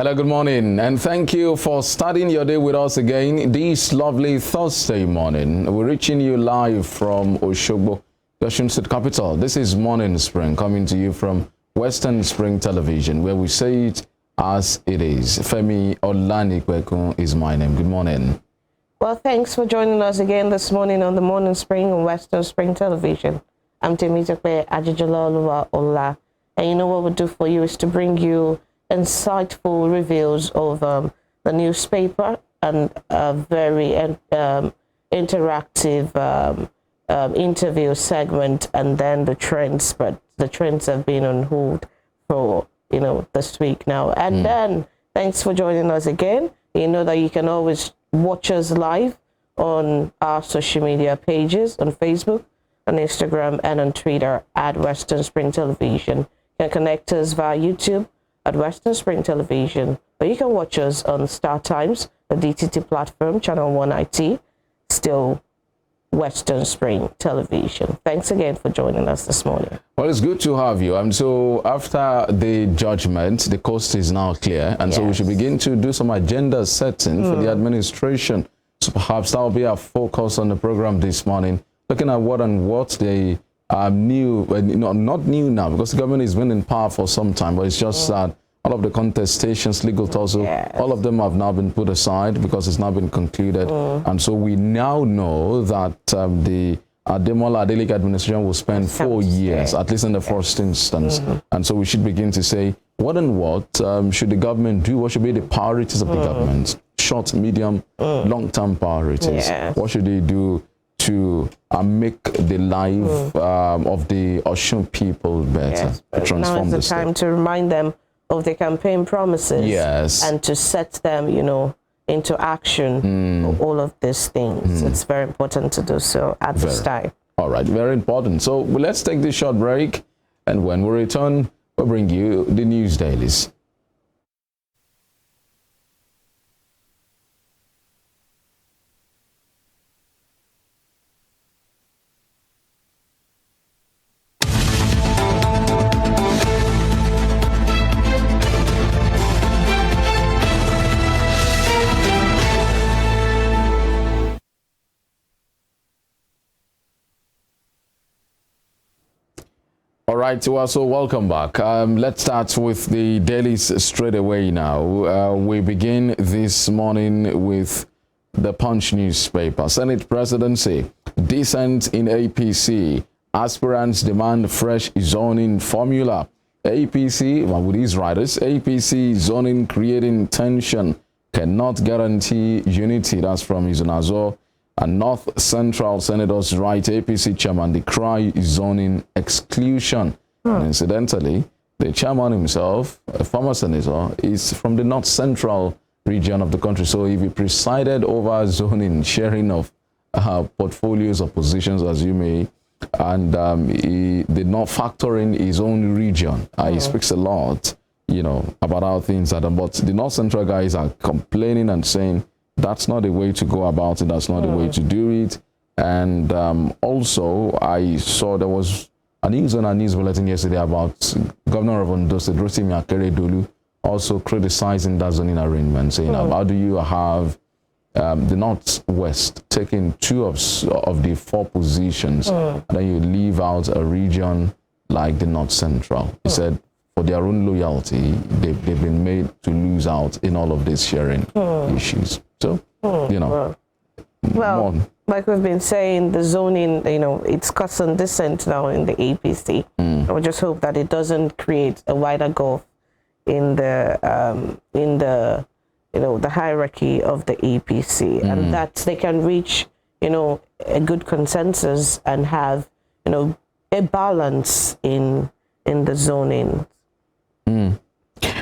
Hello, good morning, and thank you for starting your day with us again this lovely Thursday morning. We're reaching you live from Oshogbo, the Osun State capital. This is Morning Spring, coming to you from Western Spring Television, where we say it as it is. Femi Olanikwekun is my name. Good morning. Well, thanks for joining us again this morning on the Morning Spring on Western Spring Television. I'm Temitope Ajijola Ola, and you know what we'll do for you is to bring you insightful reviews of the newspaper and a very interactive interview segment, and then the trends. But the trends have been on hold for this week now. And then thanks for joining us again. You know that you can always watch us live on our social media pages on Facebook, on Instagram, and on Twitter at Western Spring Television. You can connect us via YouTube at Western Spring Television, or you can watch us on Star Times, the DTT platform, channel 1IT, still Western Spring Television. Thanks again for joining us this morning. Well, it's good to have you. So after the judgment, the coast is now clear, and so we should begin to do some agenda setting for the administration. So perhaps that will be our focus on the program this morning, looking at what they new, not new now, because the government has been in power for some time, but it's just that all of the contestations, legal tussle, all of them have now been put aside because it's now been concluded. And so we now know that the Ademola Adeleke administration will spend 4 years, at least in the first instance. And so we should begin to say, what and what should the government do? What should be the priorities of the government? Short, medium, long-term priorities. What should they do to make the life of the Osun people better, to transform now is the time to remind them of the campaign promises, and to set them, into action. All of these things. It's very important to do so at this time. All right, very important. So let's take this short break, and when we return, we'll bring you the news dailies. All right, so welcome back. Let's start with the dailies straight away now. We begin this morning with the Punch newspaper. Senate presidency, dissent in APC. Aspirants demand fresh zoning formula. APC, with these writers, APC zoning creating tension, cannot guarantee unity. That's from Izunazo. And North Central Senators write APC chairman decry zoning exclusion. And incidentally, the chairman himself, a former senator, is from the North Central region of the country. So if he presided over zoning, sharing of portfolios of positions, as you may, and he did not factor in his own region, he speaks a lot, about how things are done. But the North Central guys are complaining and saying, that's not the way to go about it. That's not the way to do it. And also, I saw there was a news on our news bulletin yesterday about Governor of Ondo State, Rotimi Akeredolu, also criticizing that zoning arrangement, saying, how do you have the Northwest taking 2 of the 4 positions, and then you leave out a region like the North Central? He said, for their own loyalty, they've been made to lose out in all of these sharing issues. So, well, like we've been saying, the zoning, it's causing dissent now in the APC. I would just hope that it doesn't create a wider gulf in the the hierarchy of the APC, and that they can reach, a good consensus and have, a balance in the zoning.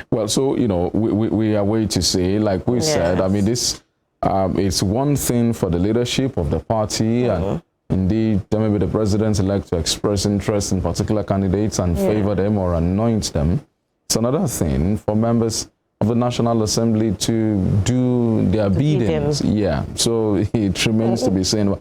Well, so, we are waiting to see, like we said, I mean, this it's one thing for the leadership of the party, and indeed, there may be the president-elect to express interest in particular candidates and favor them or anoint them. It's another thing for members of the National Assembly to do their biddings. So it remains to be seen.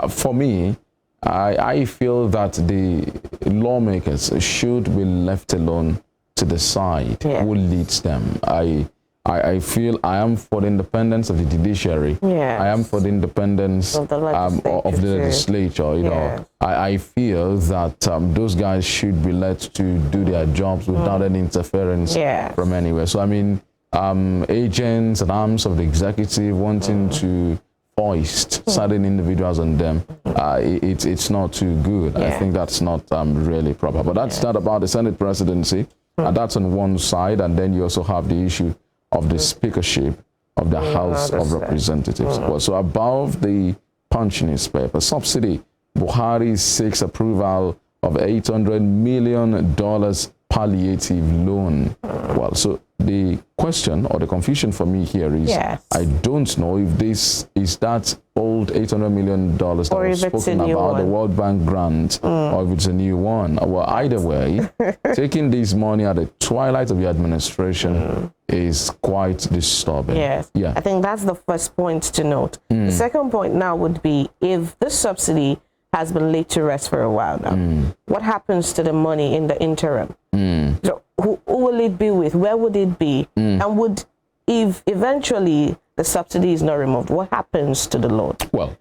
For me, I feel that the lawmakers should be left alone to decide who leads them. I I feel I am for the independence of the judiciary. Yes. I am for the independence Of the legislature. You know, I feel that those guys should be let to do their jobs without any interference from anywhere. So I mean, agents and arms of the executive wanting to foist certain individuals on them, it's not too good. I think that's not really proper. But that's not about the Senate presidency. That's on one side, and then you also have the issue of the speakership of the House of Representatives. Well, so above the Punch newspaper, subsidy, Buhari seeks approval of $800 million palliative loan. Well, so the question or the confusion for me here is, I don't know if this is that old $800 million that was spoken about, the World Bank grant, or if it's a new one. Well, either way, taking this money at the twilight of the administration is quite disturbing. Yes. Yeah. I think that's the first point to note. The second point now would be, if this subsidy has been laid to rest for a while now, what happens to the money in the interim? So who will it be with? Where would it be? And would, if eventually the subsidy is not removed, what happens to the loan? Well,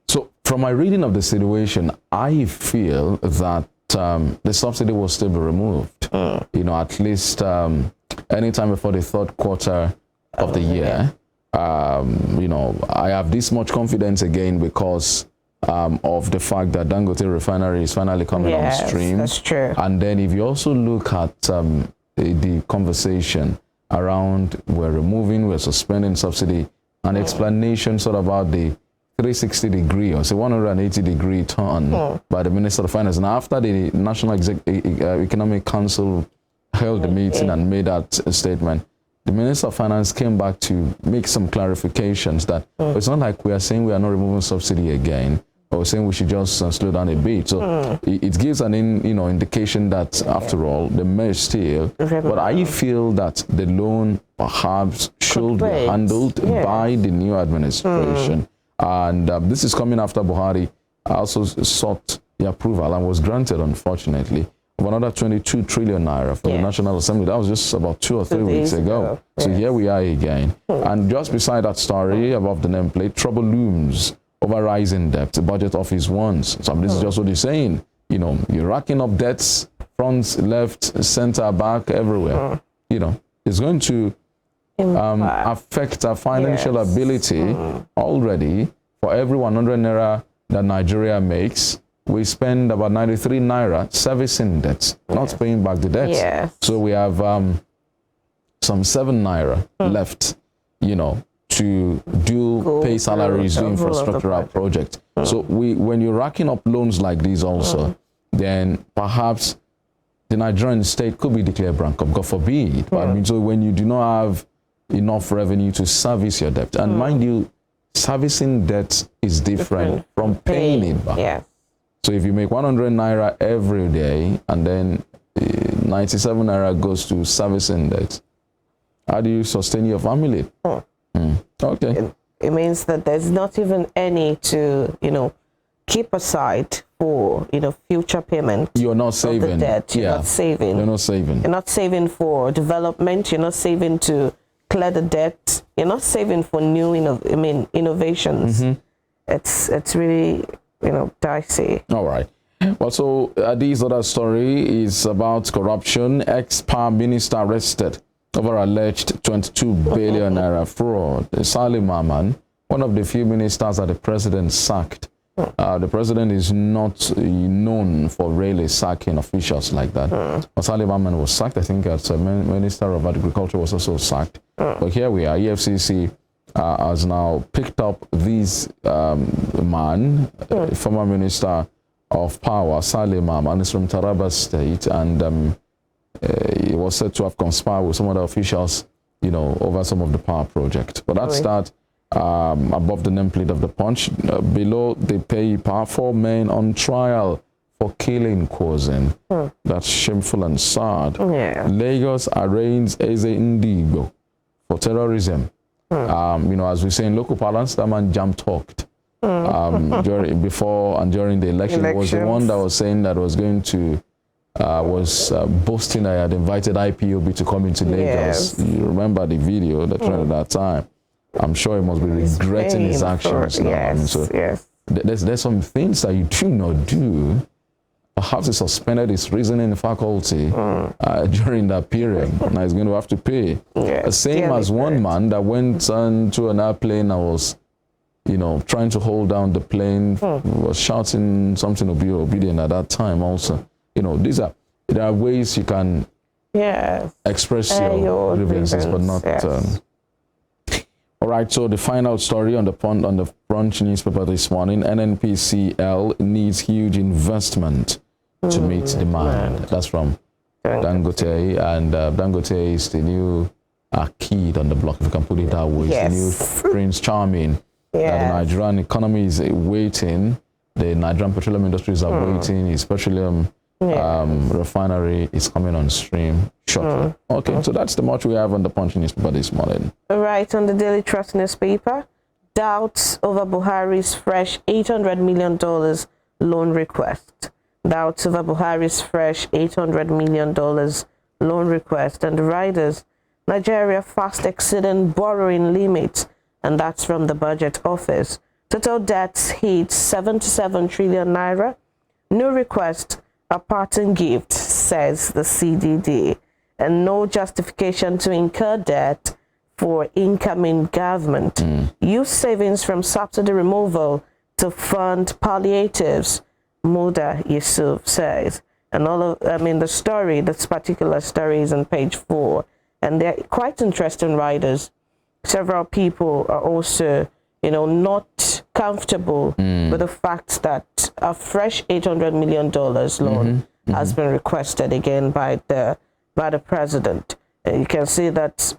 so from my reading of the situation, I feel that the subsidy will still be removed. You know, at least anytime before the third quarter of the year. You know, I have this much confidence again because of the fact that Dangote Refinery is finally coming on stream. That's true. And then if you also look at the conversation around we're suspending subsidy, an explanation sort of about the 360-degree or say 180-degree turn by the Minister of Finance. And after the National Economic Council held the meeting and made that statement, the Minister of Finance came back to make some clarifications that it's not like we are saying we are not removing subsidy again, or saying we should just slow down a bit. So it gives an indication that after all, the may still. But I feel that the loan perhaps should be handled by the new administration. And this is coming after Buhari also sought the approval and was granted, unfortunately, of another 22 trillion naira from the National Assembly. That was just about 2 or 3 weeks ago. So here we are again. And just beside that story, above the nameplate, trouble looms over rising debt. The budget office wants. So this is just what he's saying. You know, you're racking up debts, front, left, center, back, everywhere. You know, it's going to affect our financial ability already. For every 100 naira that Nigeria makes, we spend about 93 naira servicing debts, not paying back the debts. So we have some 7 naira left, you know, to pay salaries, do infrastructural projects. So when you're racking up loans like these also, then perhaps the Nigerian state could be declared bankrupt, God forbid. But I mean, so when you do not have enough revenue to service your debt, and mind you, servicing debt is different from paying it back. So if you make 100 naira every day and then 97 naira goes to servicing debt, how do you sustain your family? Okay. It means that there's not even any to, you know, keep aside for, you know, future payment. You're not saving. Of the debt. You're not saving. You're not saving. You're not saving for development. You're not saving to clear the debt. You're not saving for new, innovations. It's really, you know, dicey. All right. Well, so this other story is about corruption. Ex-power minister arrested over alleged 22 billion naira fraud. Salim Ahmed, one of the few ministers that the president sacked. The president is not known for really sacking officials like that. Salim Ahmed was sacked. I think as a Minister of Agriculture was also sacked. But here we are. EFCC has now picked up this man, former Minister of Power, Salim Ahmed, is from Taraba State, and he was said to have conspired with some other officials, you know, over some of the power project. But that's that. Above the nameplate of the Punch. Below, they pay power 4 men on trial for killing Kwazin. That's shameful and sad. Lagos arraigns Eze Ndigo for terrorism. You know, as we say in local parlance, that man jam-talked. Before and during the election, was the one that was saying that was going to was boasting that I had invited IPOB to come into Lagos. Yes. You remember the video that trended at that time. I'm sure he must be regretting his actions now. Yes, so yes. There's some things that you do not do. Perhaps he suspended his reasoning faculty during that period. Now he's going to have to pay. Yes, Same as one man that went onto an airplane and was, trying to hold down the plane, was shouting something obedient at that time also. There are ways you can express your grievances, but not... All right, so the final story on the Punch newspaper this morning, NNPCL needs huge investment to meet demand. That's from Dangote, and Dangote is the new kid on the block, if you can put it that way. It's the new Prince Charming. The Nigerian economy is waiting. The Nigerian petroleum industries are waiting. Its petroleum refinery is coming on stream shortly. Okay, so that's the much we have on the Punch newspaper this morning. All right, on the Daily Trust newspaper, doubts over Buhari's fresh $800 million loan request. Doubts over Buhari's fresh $800 million loan request. And the riders, Nigeria fast exceeding borrowing limits, and that's from the budget office. Total debts hit 77 trillion naira. New request, a parting gift, says the CDD, and no justification to incur debt for incoming government. Use savings from subsidy removal to fund palliatives, Muda Yusuf says. And this particular story is on page 4, and they're quite interesting writers. Several people are also, not comfortable with the fact that a fresh $800 million loan has been requested again by the president. And you can see that,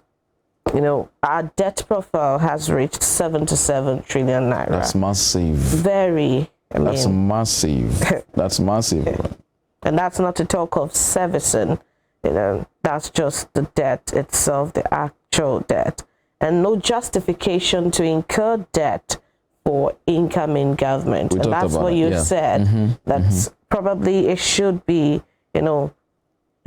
our debt profile has reached 77 trillion naira. That's massive. Very. That's massive. That's massive. And that's not to talk of servicing. That's just the debt itself, the actual debt. And no justification to incur debt for incoming government. And that's what you said. That's probably it should be,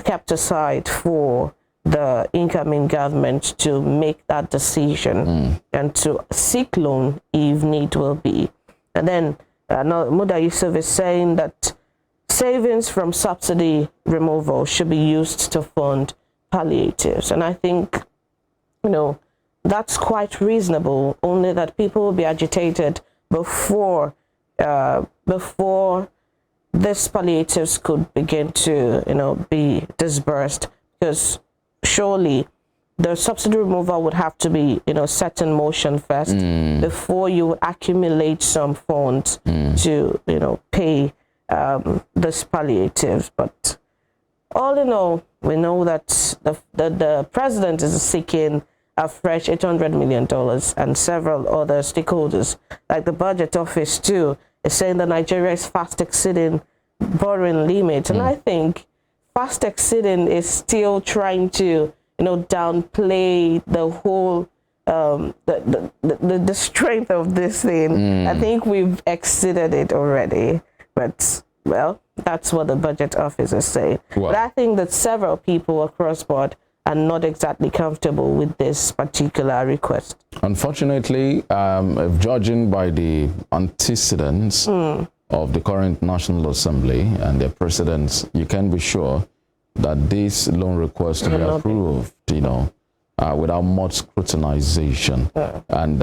kept aside for the incoming government to make that decision and to seek loan if need will be. And then Muda Yusuf is saying that savings from subsidy removal should be used to fund palliatives. And I think, that's quite reasonable, only that people will be agitated before these palliatives could begin to, be disbursed, because surely the subsidy removal would have to be, set in motion first before you accumulate some funds to, pay this palliatives. But all in all, we know that the president is seeking a fresh $800 million, and several other stakeholders, like the budget office too, is saying that Nigeria is fast exceeding borrowing limits. And I think fast exceeding is still trying to, downplay the whole the strength of this thing. I think we've exceeded it already, but well, that's what the budget office is saying. But I think that several people across board are not exactly comfortable with this particular request. Unfortunately, If judging by the antecedents of the current National Assembly and their presidents, you can be sure that this loan request will be approved, without much scrutinization. And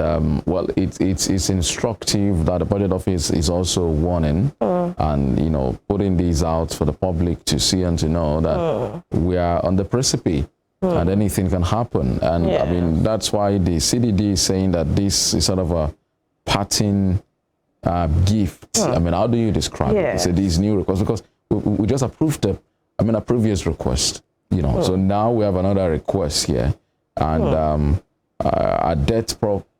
it's instructive that the budget office is also warning and putting these out for the public to see and to know that we are on the precipice. And anything can happen. And that's why the CDD is saying that this is sort of a parting gift. How do you describe it? So these new requests, because we just approved a previous request, so now we have another request here. And our debt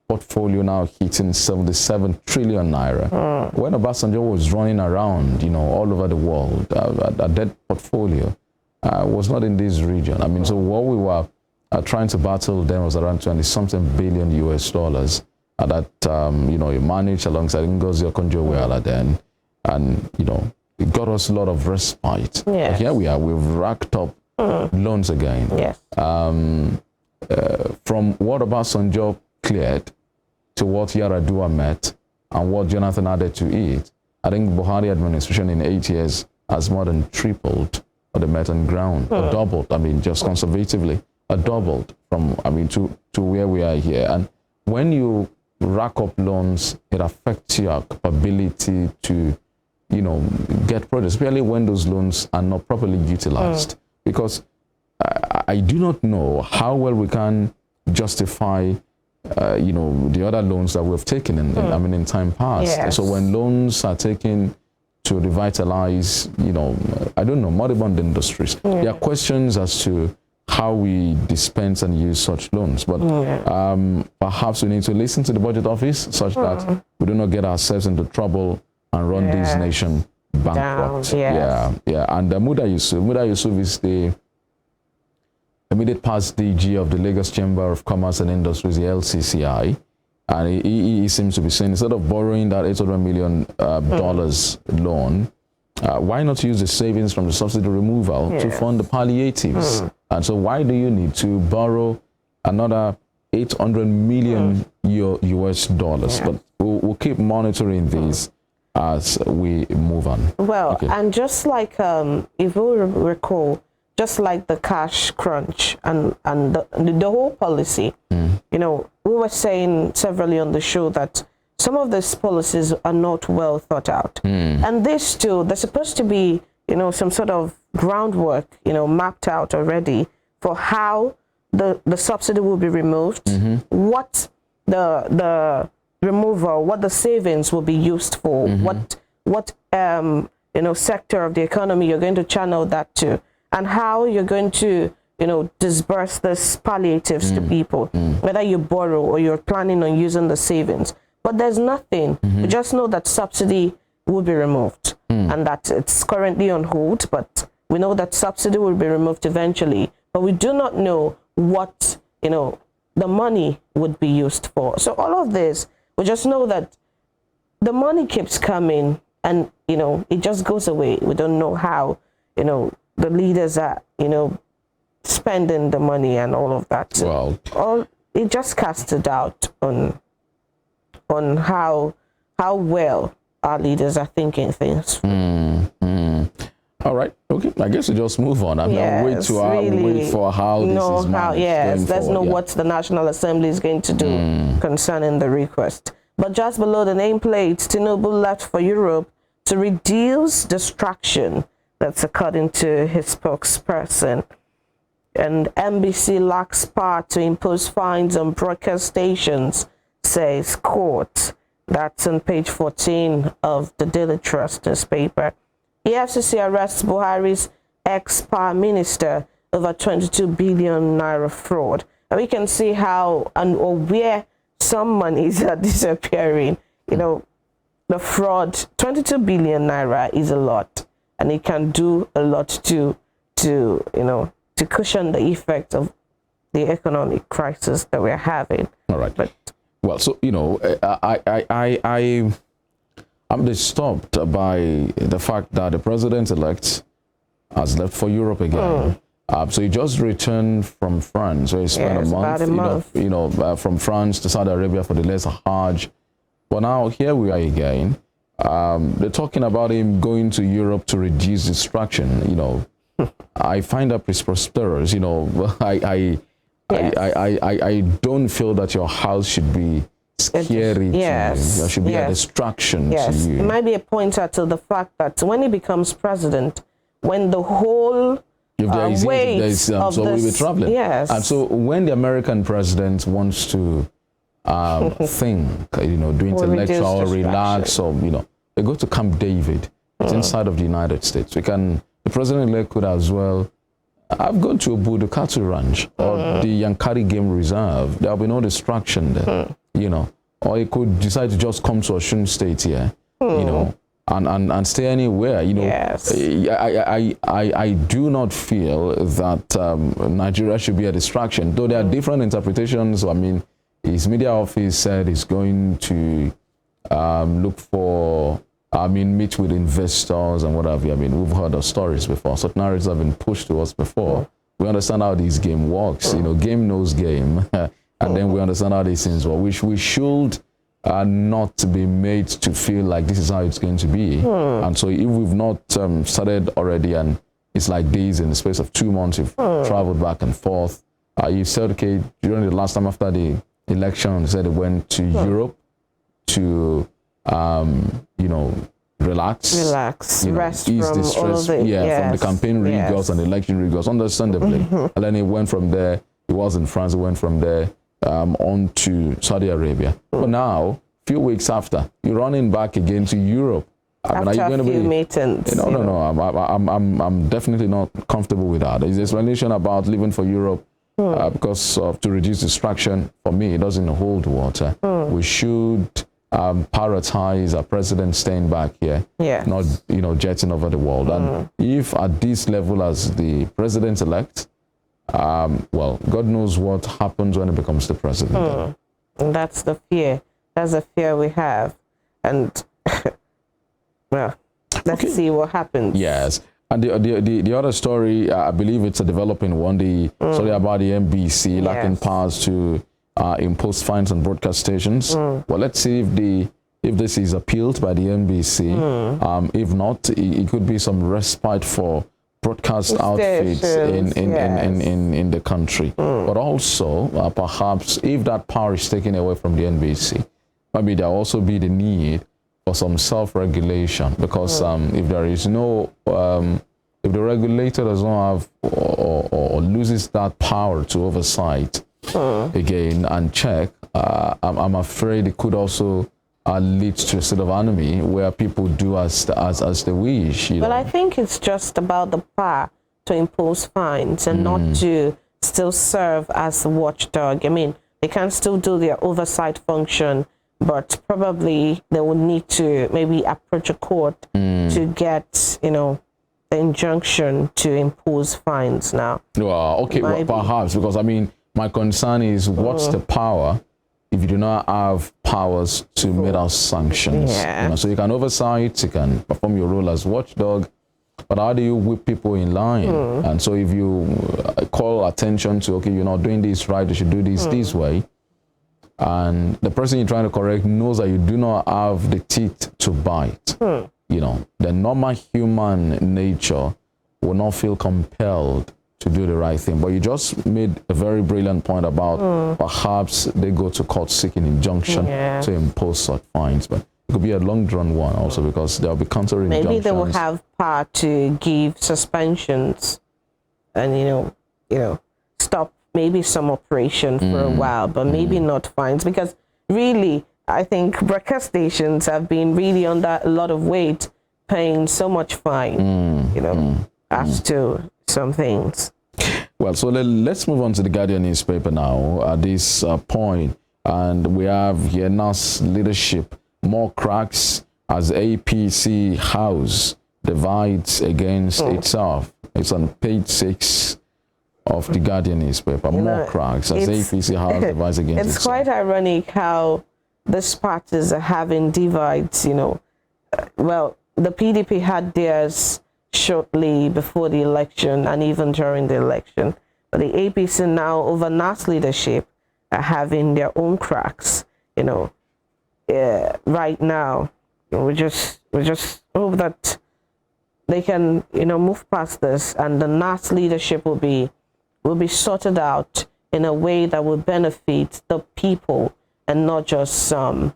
portfolio now hitting 77 trillion naira. When Obasanjo was running around, all over the world, our debt portfolio was not in this region. So what we were trying to battle then was around 20-something billion US dollars that, you managed alongside Ngozi Okonjo-Iweala then. And, it got us a lot of respite. Yes. Here we are, we've racked up loans again. Yes. From what Obasanjo cleared to what Yar'Adua met and what Jonathan added to it, I think Buhari administration in 8 years has more than tripled what they met on ground, or doubled, I mean, just conservatively, doubled from, I mean, to where we are here. And when you rack up loans, it affects your capability to, you know, get products, especially when those loans are not properly utilized. Because I do not know how well we can justify, you know, the other loans that we've taken in time past. Yes. So when loans are taken to revitalize, you know, I don't know, moribund industries, there are questions as to how we dispense and use such loans. But perhaps we need to listen to the budget office such that we do not get ourselves into trouble and run this nation bankrupt. Yes. Yeah. And Muda Yusuf is the immediate past DG of the Lagos Chamber of Commerce and Industries, the LCCI. And he seems to be saying, instead of borrowing that $800 million loan, why not use the savings from the subsidy removal to fund the palliatives? And so why do you need to borrow another $800 million US dollars? But we'll keep monitoring these as we move on. Well, and just like, if we recall, just like the cash crunch and the whole policy, you know, we were saying severally on the show that some of these policies are not well thought out. And this too, there's supposed to be, you know, some sort of groundwork, you know, mapped out already for how the subsidy will be removed, what the removal, what the savings will be used for, what you know, sector of the economy you're going to channel that to, and how you're going to, you know, disperse this palliatives to people, whether you borrow or you're planning on using the savings. But there's nothing. You just know that subsidy will be removed and that it's currently on hold, but we know that subsidy will be removed eventually, but we do not know what, you know, the money would be used for. So all of this, we just know that the money keeps coming and, you know, it just goes away. We don't know how, you know, the leaders are, you know, spending the money and all of that. Well, it just casts a doubt on how well our leaders are thinking things. All right. Okay. I guess we just move on. I'm gonna wait for how this is managed. Let's know what the National Assembly is going to do concerning the request. But just below the nameplate, Tinubu left for Europe to reduce distraction. That's according to his spokesperson. And NBC lacks power to impose fines on broadcast stations, says court. That's on page 14 of the Daily Trust newspaper. EFCC arrests Buhari's ex-power minister over 22 billion naira fraud. And we can see how or where some monies are disappearing. You know, the fraud, 22 billion naira is a lot. And it can do a lot to you know, to cushion the effect of the economic crisis that we're having. All right. But well, so, you know, I'm disturbed by the fact that the president-elect has left for Europe again. So he just returned from France, where he spent a month, you know, from France to Saudi Arabia for the lesser Hajj. But now here we are again. They're talking about him going to Europe to reduce distraction. You know, I find that preposterous. You know, I don't feel that your house should be scary to you. There should be a distraction to you. It might be a pointer to the fact that when he becomes president, when the whole weight of so we'll be traveling. Yes. And so when the American president wants to think, you know, do intellectual, relax, or, you know, they go to Camp David. It's inside of the United States. The president-elect could as well. I've gone to Obudu Cattle Ranch or the Yankari Game Reserve. There'll be no distraction there, you know. Or he could decide to just come to Osun State here, you know, and stay anywhere, you know. Yes. I do not feel that Nigeria should be a distraction, though there are different interpretations. I mean, his media office said he's going to look for meet with investors and what have you. I mean, we've heard of stories before. Such narratives have been pushed to us before. We understand how this game works. You know, game knows game. And then we understand how these things work, which we should not be made to feel like this is how it's going to be. And so if we've not started already, and it's like this in the space of 2 months, you've traveled back and forth. You said, okay, during the last time after the election, you said it went to Europe to, you know, relax, you know, rest ease from the stress, all of the, from the campaign rigors and election rigors, understandably. And then he went from there. He was in France. He went from there on to Saudi Arabia. But now, few weeks after, you're running back again to Europe. I mean, After are you going to be meetings, no. I'm definitely not comfortable with that. There's explanation about leaving for Europe because of to reduce distraction. For me, it doesn't hold water. We should prioritize our president staying back here, not jetting over the world. And if at this level as the president-elect, well, God knows what happens when he becomes the president. And that's the fear. That's the fear we have. And well, let's see what happens. Yes. And the other story, I believe it's a developing one, the story about the NBC lacking powers to impose fines on broadcast stations. Well, let's see if this is appealed by the NBC. If not, it could be some respite for broadcast outfits in the country. But also, perhaps, if that power is taken away from the NBC, maybe there'll also be the need for some self-regulation, because if there is no, if the regulator does not have or loses that power to oversight again and check, I'm afraid it could also lead to a sort of enemy where people do as they wish. Well, I think it's just about the power to impose fines and not to still serve as a watchdog. I mean, they can still do their oversight function, but probably they would need to maybe approach a court to get, the injunction to impose fines now. Well, okay, well, perhaps, because I mean, my concern is what's the power if you do not have powers to mete out sanctions? So you can oversight, you can perform your role as watchdog, but how do you whip people in line? And so if you call attention to, okay, you're not doing this right, you should do this this way, and the person you're trying to correct knows that you do not have the teeth to bite, the normal human nature will not feel compelled to do the right thing. But you just made a very brilliant point about perhaps they go to court seeking injunction to impose such fines. But it could be a long-drawn one also, because there will be counter injunctions. Maybe they will have power to give suspensions and, stop maybe some operation for a while, but maybe not fines. Because really, I think broadcast stations have been really under a lot of weight, paying so much fine, as to some things. Well, so let's move on to the Guardian newspaper now at this point. And we have here NAS leadership, more cracks as APC House divides against itself. It's on page 6 of the Guardian newspaper. More cracks as APC House divides against itself. It's quite ironic how these parties are having divides, Well, the PDP had theirs shortly before the election and even during the election. But the APC now, over NAS leadership, are having their own cracks. Right now, we just hope that they can, move past this, and the NAS leadership will be sorted out in a way that will benefit the people and not just some,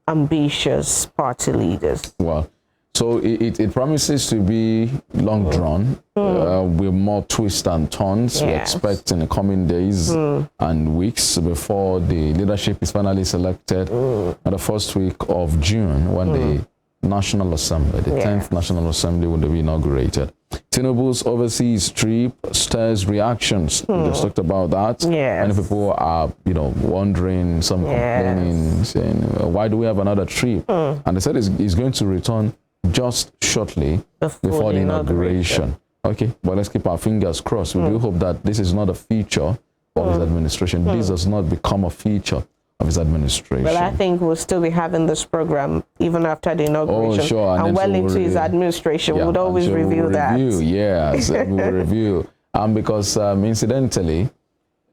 ambitious party leaders. Well, so it promises to be long drawn, with more twists and turns. We expect in the coming days and weeks before the leadership is finally selected at the first week of June, when the National Assembly, the 10th National Assembly, will be inaugurated. Tinubu's overseas trip stirs reactions. We just talked about that. Many people are, wondering, some complaining, saying, why do we have another trip? And they said he's going to return just shortly before the inauguration. Okay, but let's keep our fingers crossed. We do hope that this is not a feature of his administration. This does not become a feature of his administration. Well, I think we'll still be having this program even after the inauguration. Oh, sure. And well into his administration. We would always review that. Yes, we'll review. Because incidentally,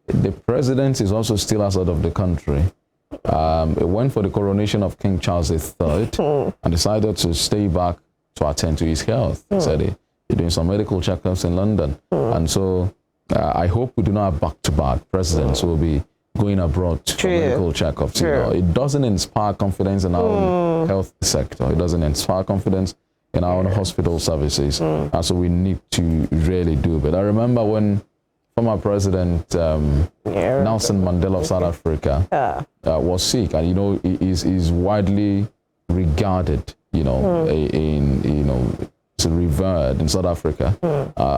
the president is also still outside of the country. He went for the coronation of King Charles III and decided to stay back to attend to his health. He said he's doing some medical checkups in London. And so I hope we do not have back-to-back presidents who will be going abroad for medical checkups. You know, it doesn't inspire confidence in our own health sector. It doesn't inspire confidence in our own hospital services. And so we need to really do it. I remember when former President Nelson Mandela of South Africa was sick, and you know, is widely regarded, you know, revered in South Africa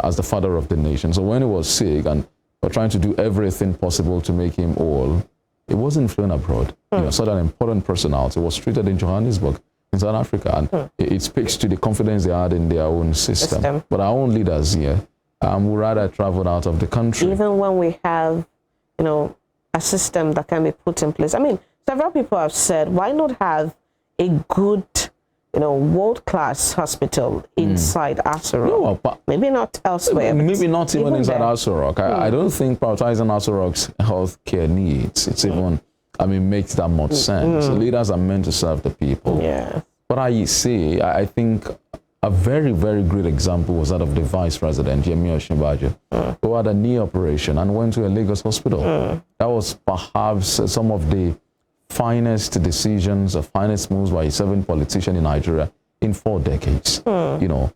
as the father of the nation. So when he was sick and we're trying to do everything possible to make him whole, it wasn't flown abroad. You know, such an important personality was treated in Johannesburg, in South Africa, and it speaks to the confidence they had in their own system. But our own leaders here would rather travel out of the country. Even when we have, you know, a system that can be put in place. I mean, several people have said, why not have a good, you know, world-class hospital inside Aso Rock? No, maybe not elsewhere. Maybe not even inside Aso Rock. I don't think prioritizing Aso Rock's healthcare needs, it's even, I mean, makes that much sense. Leaders are meant to serve the people. Yeah. But I think a very, very great example was that of the Vice President, Yemi Osinbajo, who had a knee operation and went to a Lagos hospital. That was perhaps some of the finest decisions, the finest moves by a serving politician in Nigeria in 4 decades. You know,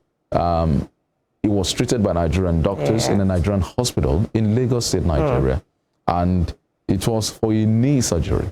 he was treated by Nigerian doctors in a Nigerian hospital in Lagos State, Nigeria. And it was for a knee surgery.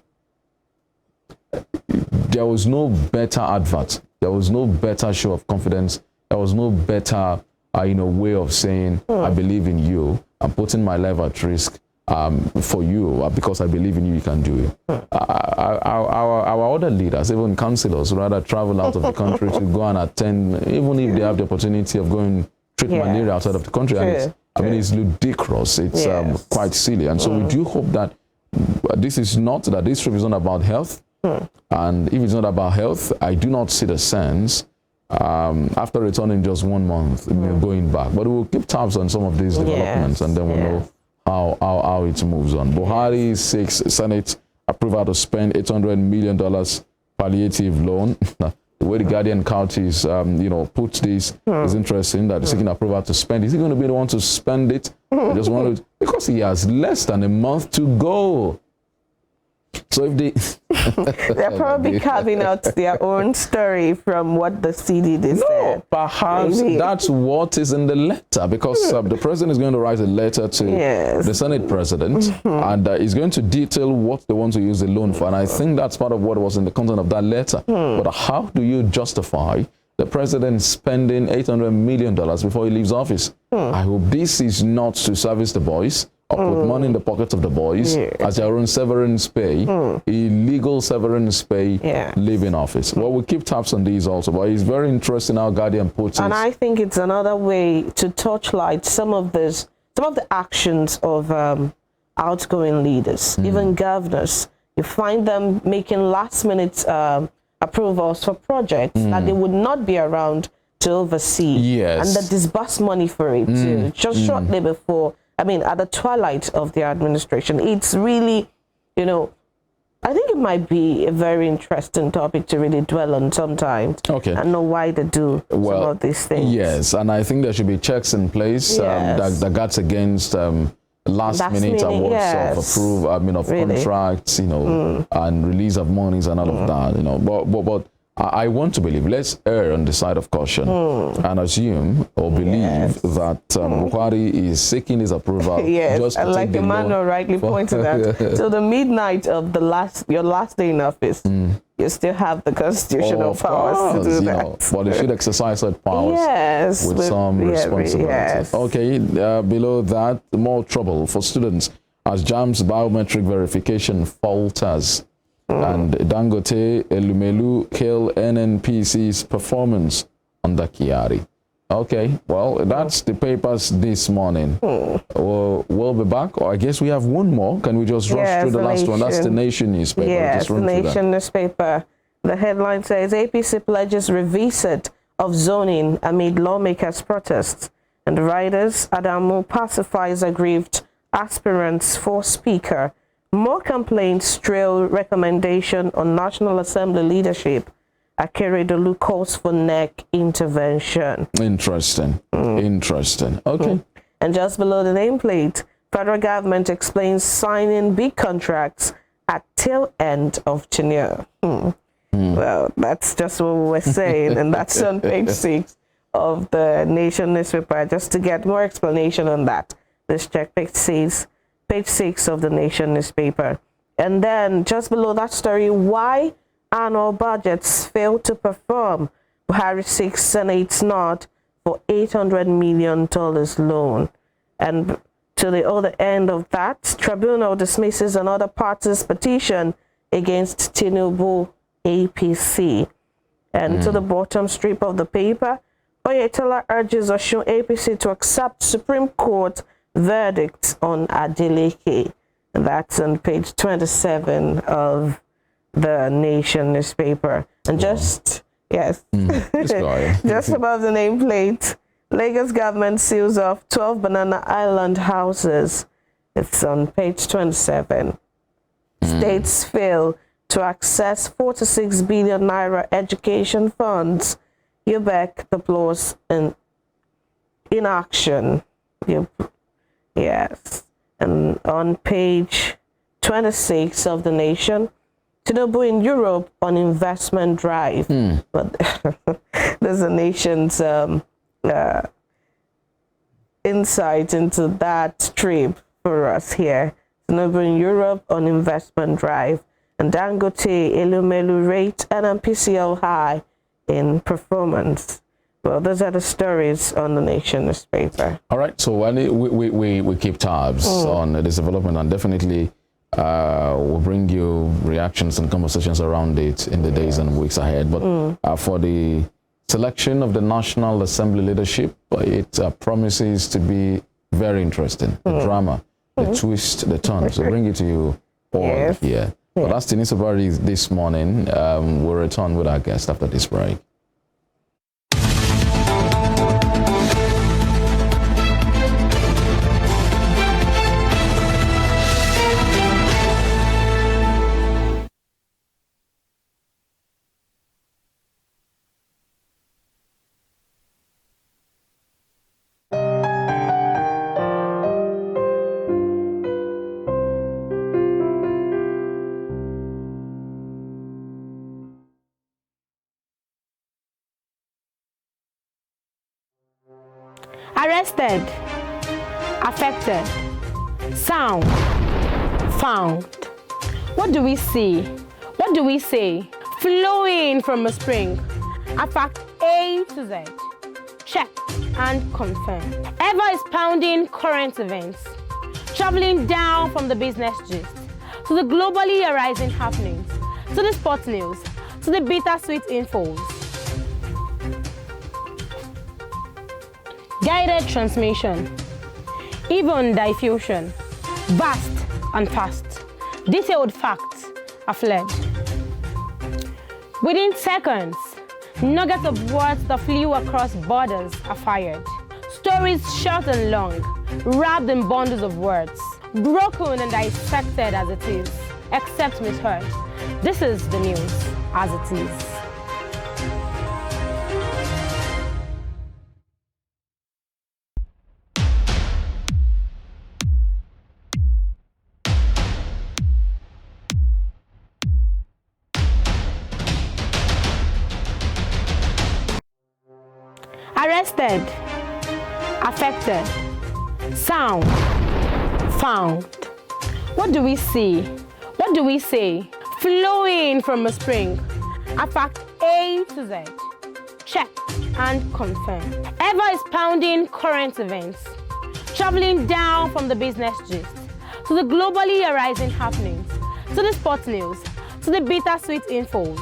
There was no better advert. There was no better show of confidence. There was no better, way of saying, I believe in you. I'm putting my life at risk for you because I believe in you, you can do it. Our other leaders, even councillors, rather travel out of the country to go and attend, even if they have the opportunity of going treat malaria outside of the country. And it's ludicrous. It's quite silly. And so we do hope that this trip is not about health. And if it's not about health, I do not see the sense after returning just 1 month going back. But we'll keep tabs on some of these developments, and then we'll know how it moves on. Buhari seeks Senate approval to spend $800 million palliative loan. The way the Guardian counties, put this is interesting, that he's seeking approval to spend. Is he going to be the one to spend it? I just want to, because he has less than a month to go. So if they're probably carving out their own story from what the CD said. No, perhaps that's what is in the letter, because the president is going to write a letter to the Senate president, and he's going to detail what they want to use the loan for. And I think that's part of what was in the content of that letter. But how do you justify the president spending $800 million before he leaves office? I hope this is not to service the boys or put money in the pockets of the boys as their own severance pay, illegal severance pay, leaving office. Well, we'll keep tabs on these also, but it's very interesting how Guardian puts it. And I think it's another way to touchlight some of the actions of outgoing leaders, even governors. You find them making last-minute approvals for projects that they would not be around to oversee, and that disburse money for it too, just shortly before. I mean, at the twilight of the administration. It's really, I think it might be a very interesting topic to really dwell on sometimes. Okay. And know why they do some of these things. Yes, and I think there should be checks in place that guards against last minute awards of contracts, and release of monies and all of that, But I want to believe, let's err on the side of caution and assume or believe that Buhari is seeking his approval. Just to like Emmanuel rightly pointed out, till the midnight of your last day in office, you still have the constitutional powers to do that. But they should exercise that powers with some responsibility. Okay, below that, more trouble for students as JAMB's biometric verification falters. And Dangote Elumelu hail NNPC's performance under Kyari. Okay, well, that's the papers this morning. We'll be back, or I guess we have one more. Can we just rush through the last one? That's the Nation newspaper. Yes, the Nation newspaper. The headline says APC pledges revisit of zoning amid lawmakers' protests. And writers, Adamu pacifies aggrieved aspirants for speaker. More complaints trail recommendation on National Assembly leadership. Akeredolu calls for neck intervention. Interesting. Interesting. Okay. And just below the nameplate, federal government explains signing big contracts at tail end of tenure. Well, that's just what we were saying, and that's on page 6 of the Nation newspaper. Just to get more explanation on that, let's check page 6 of the Nation newspaper. And then just below that story, why annual budgets fail to perform. Buhari seeks Senate's nod for $800 million loan. And to the other end of that, tribunal dismisses another party's petition against Tinubu APC. And to the bottom strip of the paper, Oyetola urges Osun APC to accept Supreme Court verdict on Adeleke. And that's on page 27 of the Nation newspaper. And just just above the nameplate, Lagos government seals off 12 Banana Island houses. It's on page 27. States fail to access 46 billion naira education funds. UBEC deploys in action. Yes. And on page 26 of the Nation, Tinubu in Europe on investment drive. But there's a Nation's insight into that trip for us here. Tinubu in Europe on investment drive. And Dangote, Elumelu rate, and PCL high in performance. Well, those are the stories on the Nation newspaper. All right, so we keep tabs on this development, and definitely we'll bring you reactions and conversations around it in the days and weeks ahead. But for the selection of the National Assembly leadership, it promises to be very interesting. The drama, the twist, the turn. So bring it to you all here. Well, that's the news about this morning. We'll return with our guest after this break. Arrested, affected, sound, found. What do we see? What do we say? Flowing from a spring. A fact A to Z. Check and confirm. Ever is pounding current events. Traveling down from the business gist to the globally arising happenings, to the sports news, to the bittersweet infos. Guided transmission, even diffusion, vast and fast. Detailed facts are fled. Within seconds, nuggets of words that flew across borders are fired. Stories short and long, wrapped in bundles of words, broken and dissected as it is, except misheard. This is the news as it is. Arrested, affected, sound, found. What do we see? What do we say? Flowing from a spring. A fact A to Z. Check and confirm. Ever is pounding current events. Traveling down from the business gist to the globally arising happenings, to the sports news, to the bittersweet infos.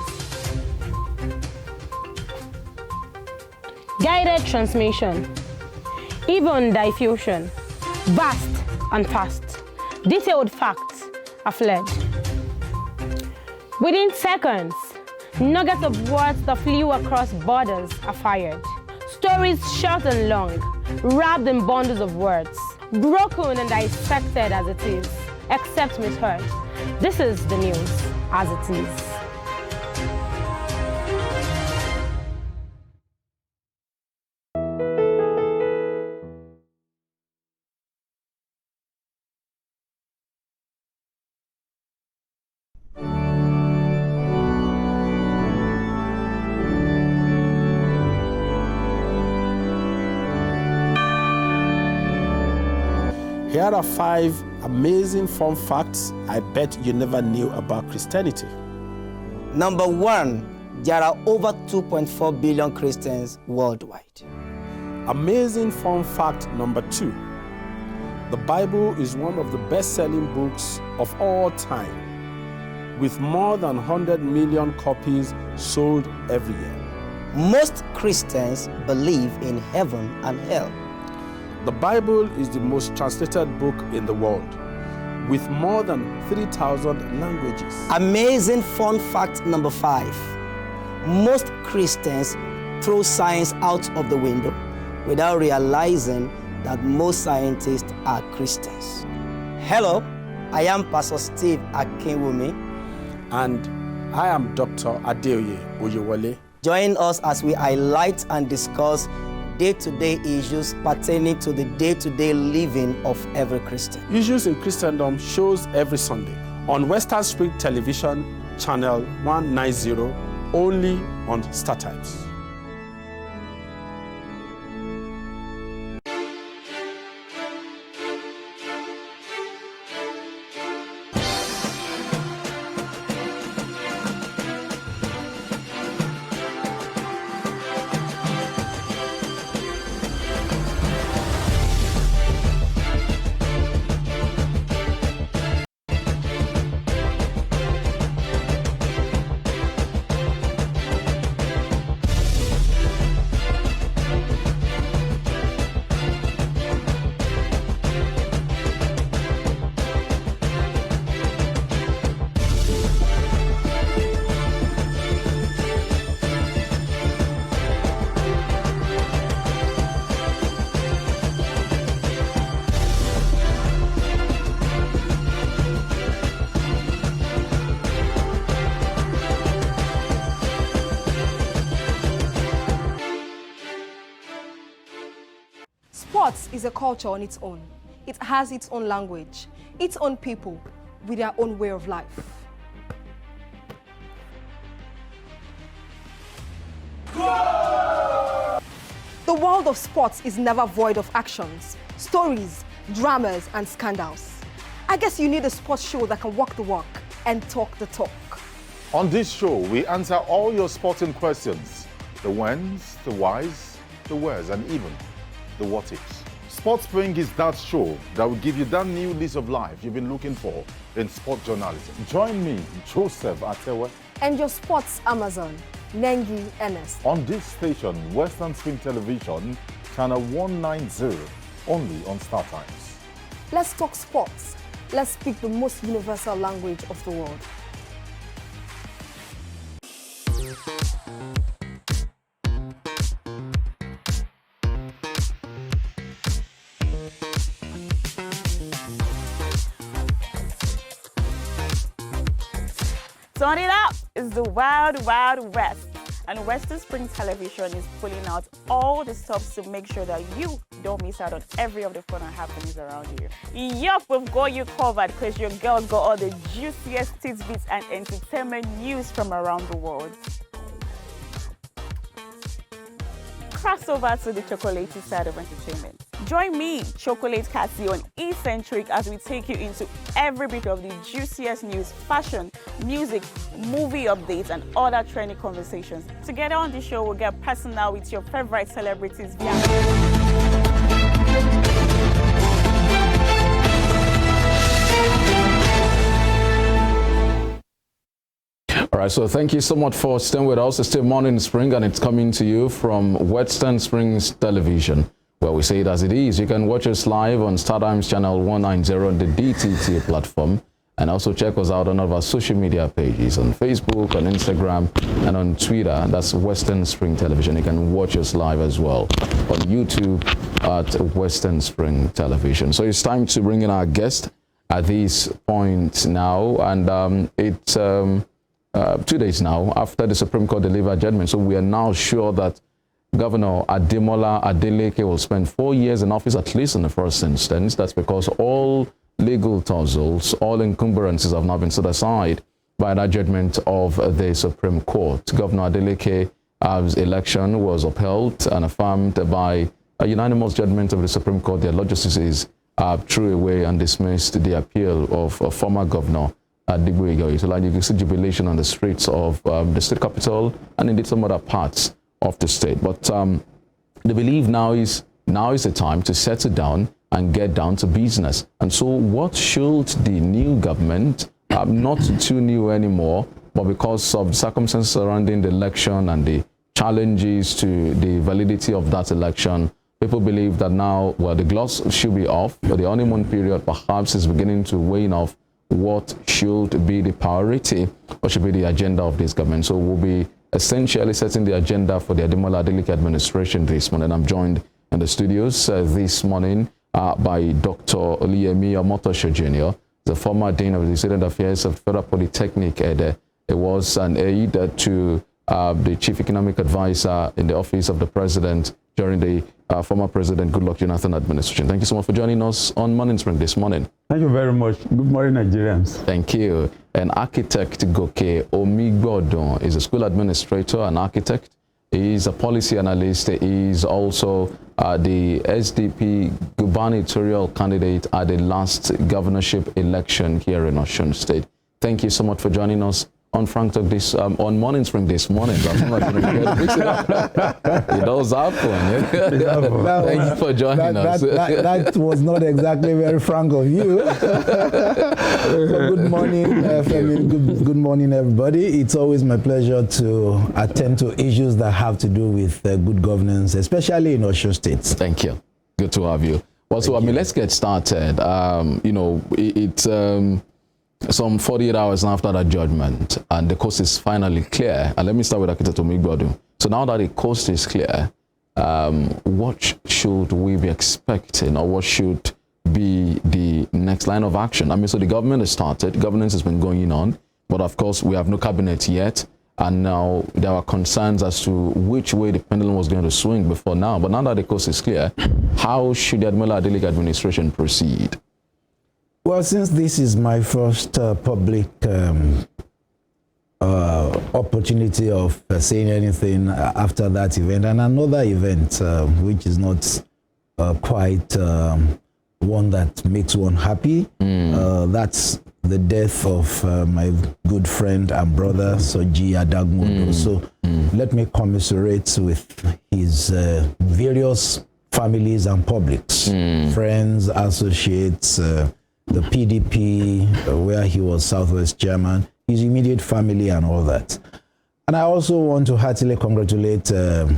guided transmission, even diffusion, vast and fast. Detailed facts are fled. Within seconds, nuggets of words that flew across borders are fired. Stories short and long, wrapped in bundles of words, broken and dissected as it is, except misheard. This is the news as it is. Here are 5 amazing fun facts I bet you never knew about Christianity. Number 1, there are over 2.4 billion Christians worldwide. Amazing fun fact number 2. The Bible is one of the best-selling books of all time, with more than 100 million copies sold every year. Most Christians believe in heaven and hell. The Bible is the most translated book in the world, with more than 3,000 languages. Amazing fun fact number 5. Most Christians throw science out of the window without realizing that most scientists are Christians. Hello, I am Pastor Steve Akinwumi. And I am Dr. Adeoye Oyewole. Join us as we highlight and discuss day-to-day issues pertaining to the day-to-day living of every Christian. Issues in Christendom shows every Sunday on Western Spring Television, channel 190, only on Star Times. Sports is a culture on its own. It has its own language, its own people, with their own way of life. The world of sports is never void of actions, stories, dramas, and scandals. I guess you need a sports show that can walk the walk and talk the talk. On this show, we answer all your sporting questions. The whens, the whys, the wheres, and even the what ifs. Sports Spring is that show that will give you that new lease of life you've been looking for in sport journalism. Join me, Joseph Atewe, And your sports Amazon, Nengi Ernest. on this station, Western Spring Television, channel 190, only on Star Times. Let's talk sports. Let's speak the most universal language of the world. Turn it up! It's the Wild Wild West, and Western Spring Television is pulling out all the stops to make sure that you don't miss out on every of the fun and happenings around you. Yup, we've got you covered because your girl got all the juiciest tidbits and entertainment news from around the world. Cross over to the chocolatey side of entertainment. Join me, Chocolate Cassie, on Eccentric as we take you into every bit of the juiciest news, fashion, music, movie updates, and other trending conversations. Together on this show, we'll get personal with your favorite celebrities via All right, so thank you so much for staying with us. It's still Morning Spring, and it's coming to you from Western Springs Television, where we say it as it is. You can watch us live on StarTimes channel 190 on the DTT platform, and also check us out on all of our social media pages on Facebook, on Instagram, and on Twitter. That's Western Spring Television. You can watch us live as well on YouTube at Western Spring Television. So it's time to bring in our guest at this point now, and it's 2 days now after the Supreme Court delivered judgment. So we are now sure that Governor Ademola Adeleke will spend 4 years in office, at least in the first instance. That's because all legal tussles, all encumbrances have now been set aside by that judgment of the Supreme Court. Governor Adeleke's election was upheld and affirmed by a unanimous judgment of the Supreme Court. The law justices threw away and dismissed the appeal of former Governor Adigboyega Oyetola. You can see jubilation on the streets of the state capital and indeed some other parts of the state. But they believe now is the time to settle down and get down to business. And so what should the new government, not too new anymore, but because of circumstances surrounding the election and the challenges to the validity of that election, people believe that now, well, the gloss should be off, but the honeymoon period perhaps is beginning to wane off. What should be the priority or should be the agenda of this government? So we'll be essentially setting the agenda for the Ademola Adeleke administration this morning. I'm joined in the studios this morning by Dr. Oluyemi Omotosho Jr., the former Dean of the Student Affairs of Federal Polytechnic. He was an aide to the Chief Economic Advisor in the Office of the President during the former President Goodluck Jonathan administration. Thank you so much for joining us on Morning Spring this morning. Thank you very much. Good morning, Nigerians. Thank you. And architect Goke Omigbodun is a school administrator and architect. He is a policy analyst. He is also the SDP gubernatorial candidate at the last governorship election here in Osun State. Thank you so much for joining us on Frank Talk this on Morning Spring this morning. It does happen. Thank you for joining us. That was not exactly very frank of you. So good morning, Femi. Good morning, everybody. It's always my pleasure to attend to issues that have to do with good governance, especially in Osun State. Thank you. Good to have you. Well, so let's get started. It's some 48 hours after that judgment, and the coast is finally clear. And let me start with Architect Omigbodun. So now that the coast is clear, what should we be expecting, or what should be the next line of action? I mean, so the government has started, governance has been going on, but of course we have no cabinet yet, and now there are concerns as to which way the pendulum was going to swing before now. But now that the coast is clear, how should the Ademola Adeleke administration proceed? Well, since this is my first public opportunity of saying anything after that event, and another event which is not quite one that makes one happy, that's the death of my good friend and brother, Soji Adagmodo. So let me commiserate with his various families and publics, friends, associates, the PDP, where he was Southwest chairman, his immediate family and all that. And I also want to heartily congratulate the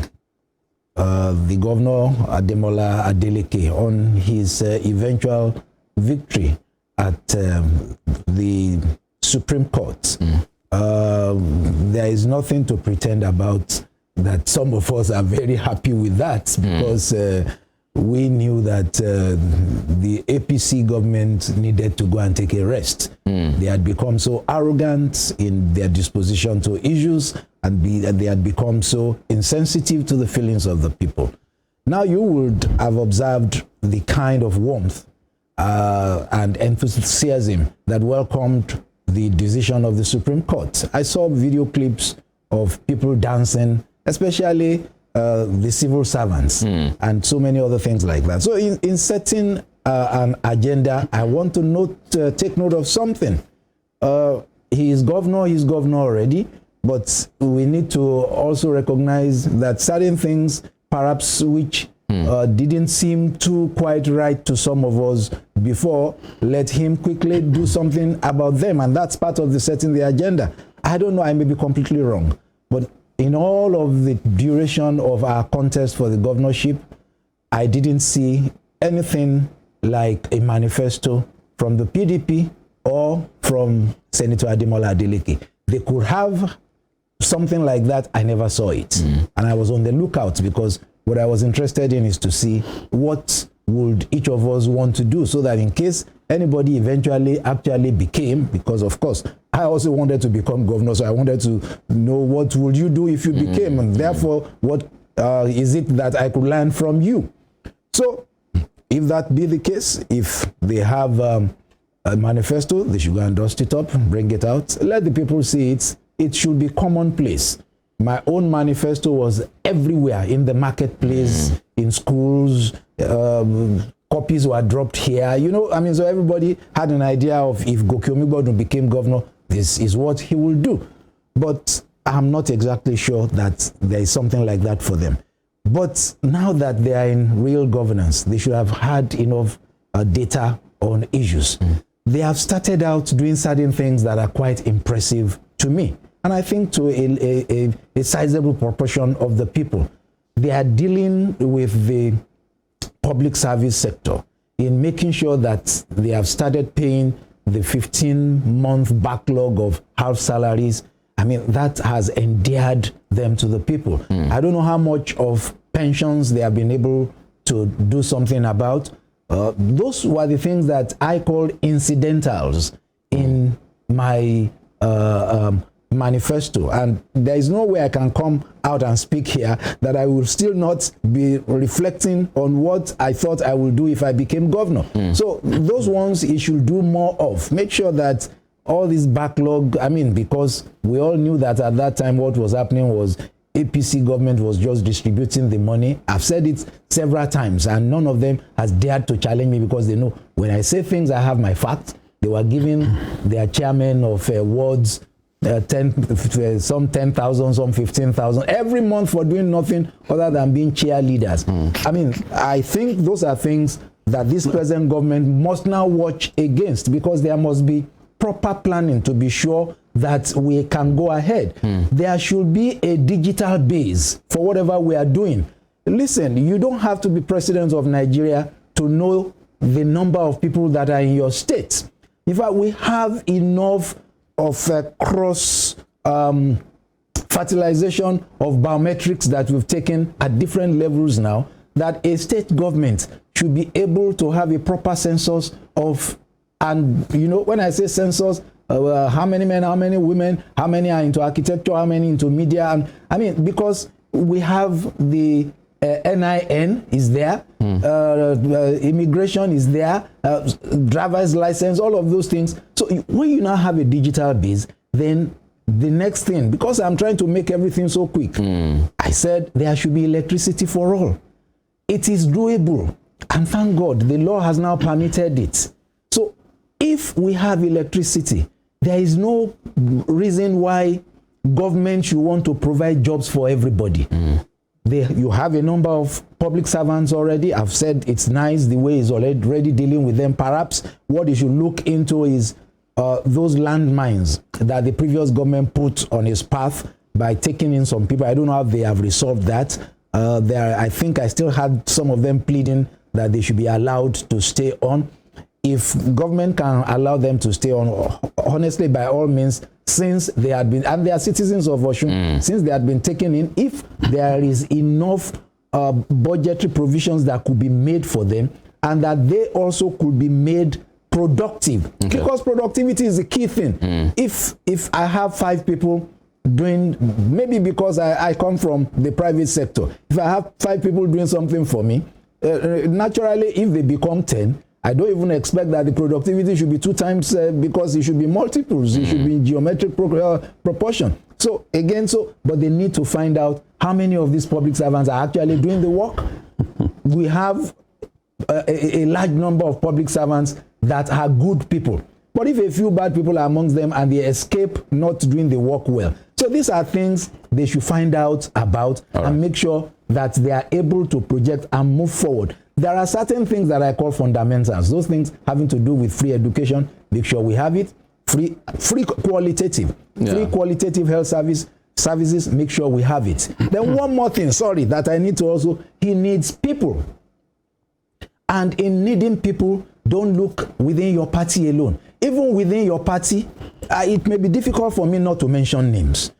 Governor Ademola Adeleke on his eventual victory at the Supreme Court. There is nothing to pretend about that. Some of us are very happy with that because we knew that the APC government needed to go and take a rest. They had become so arrogant in their disposition to issues, and they had become so insensitive to the feelings of the people. Now you would have observed the kind of warmth and enthusiasm that welcomed the decision of the Supreme Court. I saw video clips of people dancing, especially the civil servants, and so many other things like that. So in setting an agenda, I want to take note of something. He's governor already, but we need to also recognize that certain things, perhaps which didn't seem too quite right to some of us before, let him quickly do something about them, and that's part of the setting the agenda. I don't know, I may be completely wrong, but in all of the duration of our contest for the governorship, I didn't see anything like a manifesto from the PDP or from Senator Ademola Adeleke. They could have something like that. I never saw it. And I was on the lookout because what I was interested in is to see what would each of us want to do so that in case anybody eventually actually became, because of course, I also wanted to become governor, so I wanted to know what would you do if you became, and therefore, what is it that I could learn from you? So, if that be the case, if they have a manifesto, they should go and dust it up, bring it out, let the people see it. It should be commonplace. My own manifesto was everywhere, in the marketplace, in schools, copies were dropped here. You know, I mean, so everybody had an idea of if Goke Omigbodun became governor, this is what he will do. But I'm not exactly sure that there is something like that for them. But now that they are in real governance, they should have had enough data on issues. They have started out doing certain things that are quite impressive to me. And I think to a sizable proportion of the people. They are dealing with the public service sector in making sure that they have started paying the 15-month backlog of half salaries. I mean, that has endeared them to the people. I don't know how much of pensions they have been able to do something about. Those were the things that I called incidentals in my manifesto, and there is no way I can come out and speak here that I will still not be reflecting on what I thought I would do if I became governor. So those ones he should do more of. Make sure that all this backlog, I mean, because we all knew that at that time what was happening was APC government was just distributing the money. I've said it several times, and none of them has dared to challenge me because they know when I say things, I have my facts. They were giving their chairman of wards some 10,000, some 15,000 every month for doing nothing other than being cheerleaders. I mean, I think those are things that this present government must now watch against, because there must be proper planning to be sure that we can go ahead. There should be a digital base for whatever we are doing. Listen, you don't have to be president of Nigeria to know the number of people that are in your state. In fact, we have enough of cross fertilization of biometrics that we've taken at different levels now, that a state government should be able to have a proper census of, and you know, when I say census, how many men, how many women, how many are into architecture, how many into media, and I mean, because we have the NIN is there, immigration is there, driver's license, all of those things. So when you now have a digital base, then the next thing, because I'm trying to make everything so quick, I said there should be electricity for all. It is doable, and thank God the law has now permitted it. So if we have electricity, there is no reason why government should want to provide jobs for everybody. You have a number of public servants already. I've said it's nice the way he's already dealing with them. Perhaps what he should look into is those landmines that the previous government put on his path by taking in some people. I don't know how they have resolved that. I think I still had some of them pleading that they should be allowed to stay on. If government can allow them to stay on, honestly, by all means, since they had been, and they are citizens of Osun, since they had been taken in, if there is enough budgetary provisions that could be made for them, and that they also could be made productive, because productivity is the key thing. If I have 5 people doing, maybe because I come from the private sector, if I have 5 people doing something for me, naturally, if they become 10, I don't even expect that the productivity should be 2 times because it should be multiples. It should be in geometric proportion. So again, but they need to find out how many of these public servants are actually doing the work. We have a large number of public servants that are good people. But if a few bad people are amongst them and they escape not doing the work well. So these are things they should find out about and make sure that they are able to project and move forward. There are certain things that I call fundamentals. Those things having to do with free education, make sure we have it. free qualitative health services, make sure we have it. Then one more thing, sorry, that I need to also, he needs people. And in needing people, don't look within your party alone. Even within your party, it may be difficult for me not to mention names.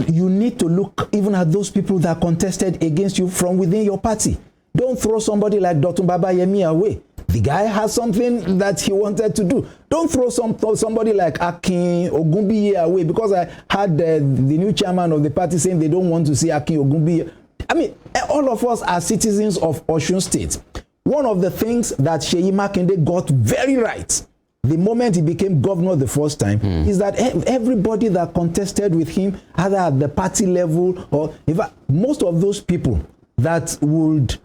You need to look even at those people that contested against you from within your party. Don't throw somebody like Dr. Babayemi away. The guy has something that he wanted to do. Don't throw somebody like Akin Ogunbiye away, because I had the new chairman of the party saying they don't want to see Akin Ogunbiye. I mean, all of us are citizens of Osun State. One of the things that Seyi Makinde got very right the moment he became governor the first time is that everybody that contested with him, either at the party level or in fact, most of those people that would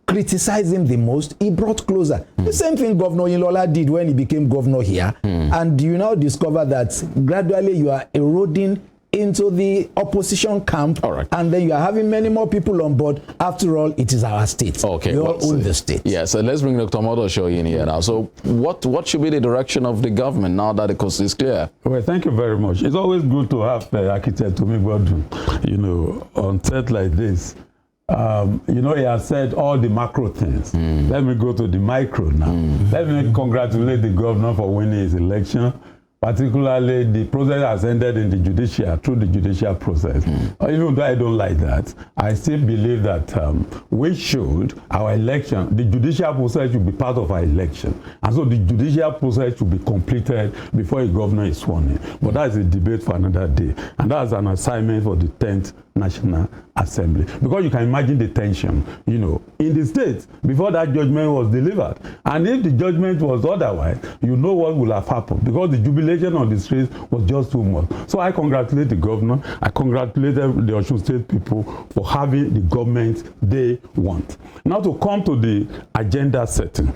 criticize him the most, he brought closer. The same thing Governor Ilola did when he became governor here. And you now discover that gradually you are eroding into the opposition camp, and then you are having many more people on board. After all, it is our state. Okay, we all own the state. Yes, so let's bring Dr. Omotosho in here now. So what should be the direction of the government now that the coast is clear? Well, thank you very much. It's always good to have Architect Tomi Godwin, on set like this. He has said all the macro things. Let me go to the micro now. Let me congratulate the governor for winning his election. Particularly, the process has ended in the through the judicial process. Even though I don't like that, I still believe that we should, our election, the judicial process should be part of our election. And so the judicial process should be completed before a governor is sworn in. But that is a debate for another day. And that's an assignment for the 10th National Assembly. Because you can imagine the tension, in the states before that judgment was delivered. And if the judgment was otherwise, you know what will have happened. Because the jubilation on the streets was just too much. So I congratulate the governor. I congratulate the Osun State people for having the government they want. Now to come to the agenda setting.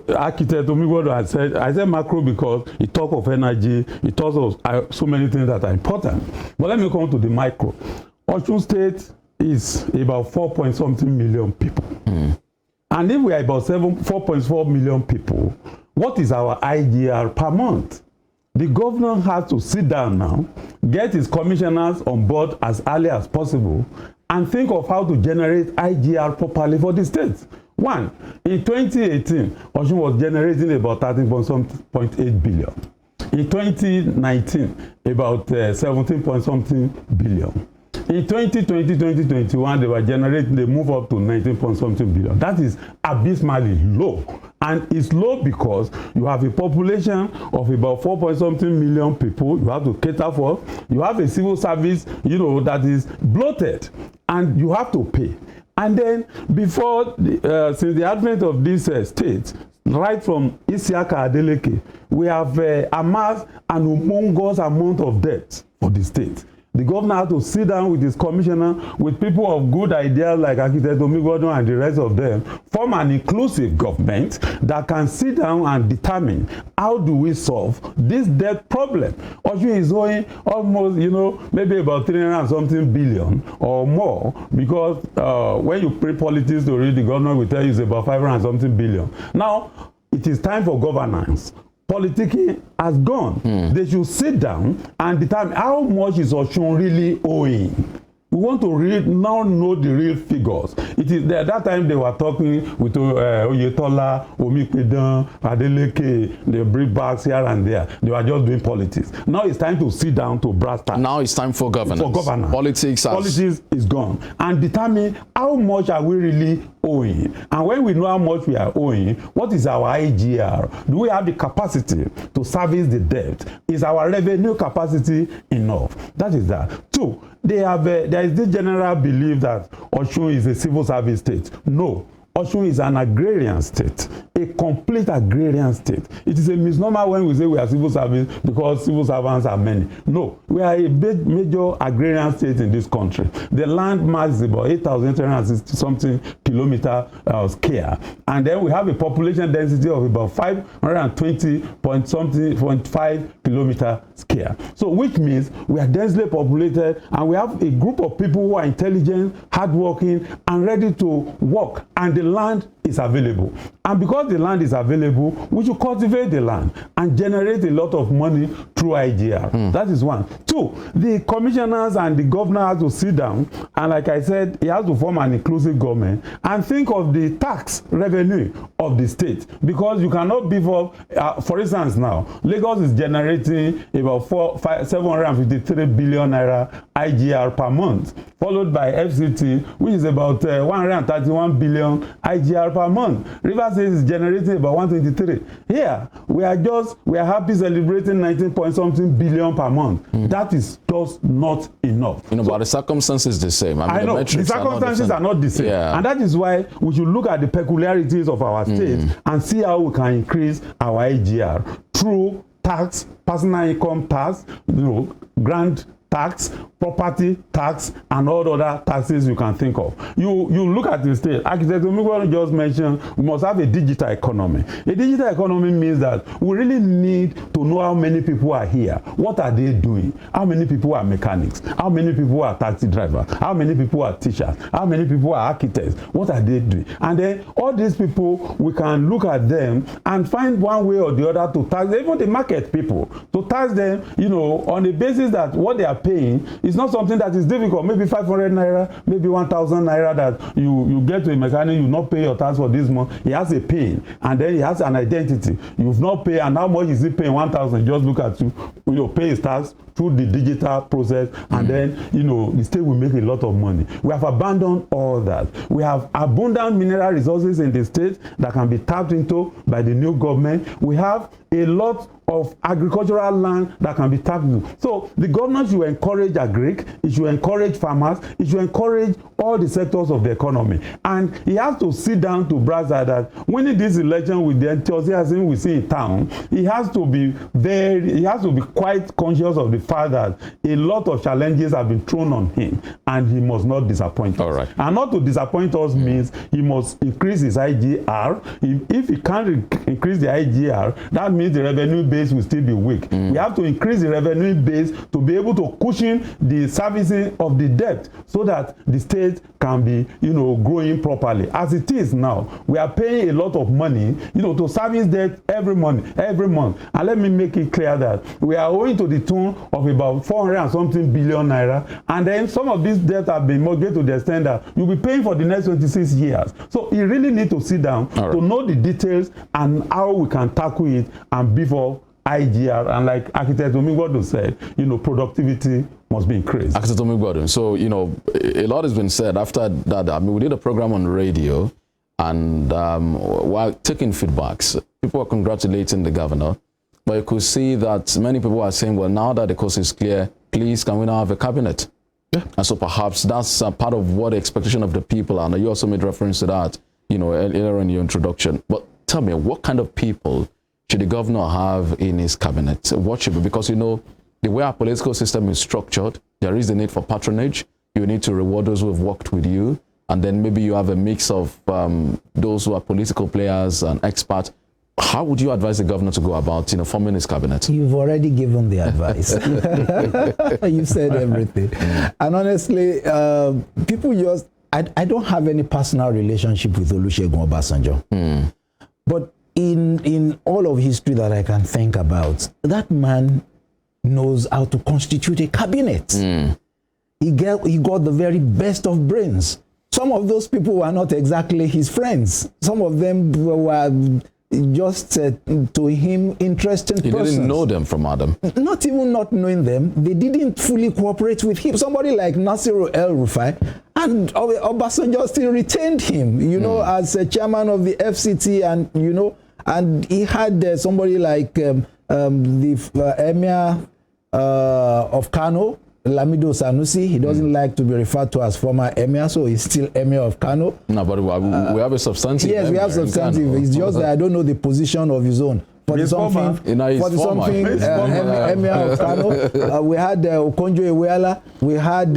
Architect Tomi Godwin I said macro because he talks of energy, he talks of so many things that are important. But let me come to the micro. Osun State is about 4-point-something million people. And if we are about 4.4 million people, what is our IGR per month? The governor has to sit down now, get his commissioners on board as early as possible, and think of how to generate IGR properly for the state. One, in 2018, Osun was generating about 13.8 billion. In 2019, about 17-point-something billion. In 2020-2021, they move up to 19-point-something billion. That is abysmally low. And it's low because you have a population of about 4-point-something million people you have to cater for. You have a civil service, that is bloated. And you have to pay. And then since the advent of this state, right from Isiaka Adeleke, we have amassed an humongous amount of debt for the state. The governor had to sit down with his commissioner, with people of good ideas like Architect Tomi Godwin and the rest of them, form an inclusive government that can sit down and determine how do we solve this debt problem. Osun is owing almost, maybe about 300-something billion or more, because when you pray politics to read, the governor will tell you it's about 500-something billion. Now, it is time for governance. Politicking has gone. They should sit down and determine how much is Osun really owing. We want to now know the real figures. It is there. That time they were talking with Oyetola, Omipedan, Adeleke, they bring backs here and there. They were just doing politics. Now it's time to sit down to brass tacks. Now it's time for governance. Politics is gone. And determine how much are we really owing. And when we know how much we are owing, what is our IGR? Do we have the capacity to service the debt? Is our revenue capacity enough? That is that. Two, there is this general belief that Osun is a civil service state. No. Osun is an agrarian state, a complete agrarian state. It is a misnomer when we say we are civil service because civil servants are many. No, we are a big major agrarian state in this country. The land mass is about 8,360-something kilometer square, and then we have a population density of about 520.5 kilometer square. So, which means we are densely populated, and we have a group of people who are intelligent, hardworking, and ready to work. And the land is available. And because the land is available, we should cultivate the land and generate a lot of money through IGR. That is one. Two, the commissioners and the governor have to sit down and, like I said, he has to form an inclusive government and think of the tax revenue of the state, because you cannot beef up, for instance now, Lagos is generating about 753 billion naira IGR per month, followed by FCT, which is about 131 billion IGR per month. Rivers is generating about 123. Here, we are happy celebrating 19 point something billion per month. That is just not enough. You know, but the circumstances is the same. I know, the circumstances are not the same. Yeah. And that is why we should look at the peculiarities of our state and see how we can increase our IGR through tax, personal income tax, grant tax, property tax, and all other taxes you can think of. You look at the state. Architect Omigbodo just mentioned we must have a digital economy. A digital economy means that we really need to know how many people are here. What are they doing? How many people are mechanics? How many people are taxi drivers? How many people are teachers? How many people are architects? What are they doing? And then all these people, we can look at them and find one way or the other to tax even the market people, to tax them, on the basis that what they are paying is not something that is difficult. Maybe 500 naira, maybe 1,000 naira that you get to a mechanic, you not pay your tax for this month. He has a PIN, and then he has an identity. You've not paid, and how much is he paying? 1,000. Just look at you pay his tax through the digital process, and then the state will make a lot of money. We have abandoned all that. We have abundant mineral resources in the state that can be tapped into by the new government. We have a lot of agricultural land that can be tapped into. So the government should encourage agric, it should encourage farmers, it should encourage all the sectors of the economy. And he has to sit down to brass that winning this election with the enthusiasm we see in town, he has to be quite conscious of the fact that a lot of challenges have been thrown on him, and he must not disappoint us. All right. And not to disappoint us means he must increase his IGR. If he can't increase the IGR, that means the revenue base will still be weak. We have to increase the revenue base to be able to cushion the servicing of the debt so that the state can be, growing properly. As it is now, we are paying a lot of money, to service debt every month. And let me make it clear that we are owing to the tune of about 400 and something billion naira. And then some of these debts have been mortgaged to the extent that you'll be paying for the next 26 years. So you really need to sit down to know the details and how we can tackle it and beef up IGR. And like Architect Omigbodo said, productivity must be increased. Architect Omigbodo, so, a lot has been said after that. We did a program on radio, and while taking feedbacks, people were congratulating the governor, but you could see that many people are saying, well, now that the course is clear, please, can we now have a cabinet? Yeah. And so perhaps that's part of what the expectation of the people are. And you also made reference to that, earlier in your introduction. But tell me, what kind of people should the governor have in his cabinet? What should be? Because, the way our political system is structured, there is a need for patronage. You need to reward those who have worked with you. And then maybe you have a mix of those who are political players and experts. How would you advise the governor to go about, forming his cabinet? You've already given the advice. You've said everything. And honestly, people just, I don't have any personal relationship with Olusegun Obasanjo. But in all of history that I can think about, that man knows how to constitute a cabinet. He got the very best of brains. Some of those people were not exactly his friends. Some of them were just to him interesting persons. He didn't know them from Adam. Not even not knowing them, they didn't fully cooperate with him. Somebody like Nasiru El-Rufai, and Obasanjo still retained him, as a chairman of the FCT, and he had somebody like the Emir of Kano, Lamido Sanusi. He doesn't like to be referred to as former emir, so he's still emir of Kano. No, but we have a substantive. Yes, we have substantive. It's just that I don't know the position of his own. For the emir of Kano, we had Okonjo Iweala, we had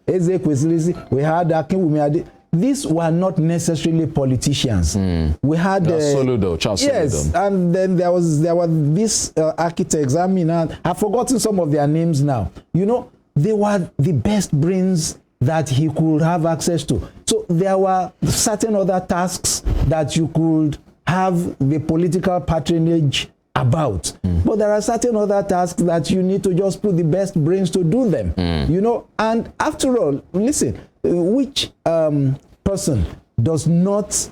Eze Kwesili, we had Akinwumi Ade. These were not necessarily politicians. We had Soludo, Charles yes, Soludo. And then there were these architects. I mean, I've forgotten some of their names now. They were the best brains that he could have access to. So So there were certain other tasks that you could have the political patronage about. But there are certain other tasks that you need to just put the best brains to do them. You know, and after all, listen, which person does not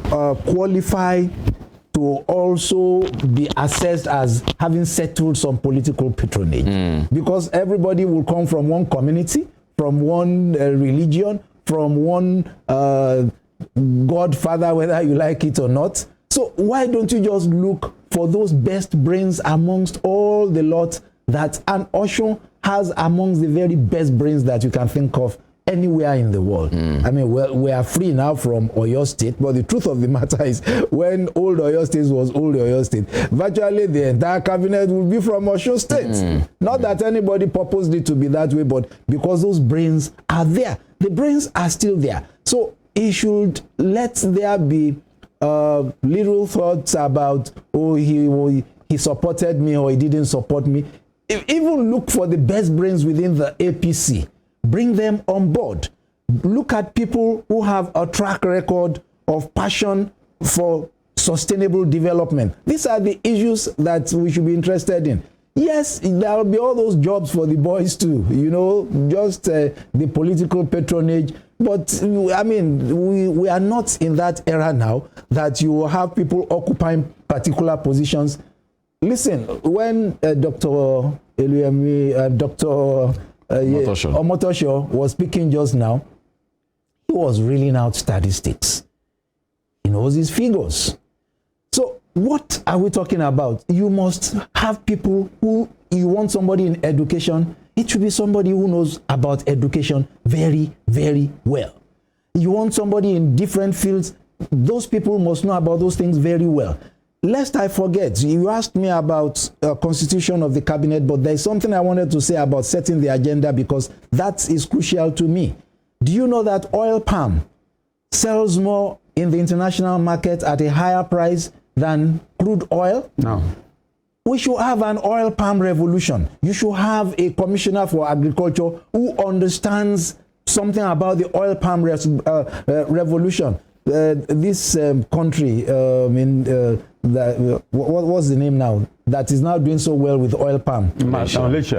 qualify to also be assessed as having settled some political patronage? Because everybody will come from one community, from one religion, from one godfather, whether you like it or not. So why don't you just look for those best brains amongst all the lot that an Osun has amongst the very best brains that you can think of anywhere in the world? I mean, we are free now from Oyo State, but the truth of the matter is, when old Oyo State was old Oyo State, virtually the entire cabinet will be from Osun State. Not that anybody purposed it to be that way, but because those brains are there. The brains are still there. So he should let there be little thoughts about, oh, he supported me or he didn't support me. Even look for the best brains within the APC. Bring them on board. Look at people who have a track record of passion for sustainable development. These are the issues that we should be interested in. Yes, there will be all those jobs for the boys too, you know, just the political patronage. But, I mean, we are not in that era now that you will have people occupying particular positions. Listen, when Dr. Omotosho was speaking just now, he was reeling out statistics. He knows his figures. So what are we talking about? You must have people who, you want somebody in education, it should be somebody who knows about education very, very well. You want somebody in different fields, those people must know about those things very well. Lest I forget, you asked me about constitution of the cabinet, but there's something I wanted to say about setting the agenda, because that is crucial to me. Do you know that oil palm sells more in the international market at a higher price than crude oil? No. We should have an oil palm revolution. You should have a commissioner for agriculture who understands something about the oil palm revolution. This country, what's the name now, that is now doing so well with oil palm?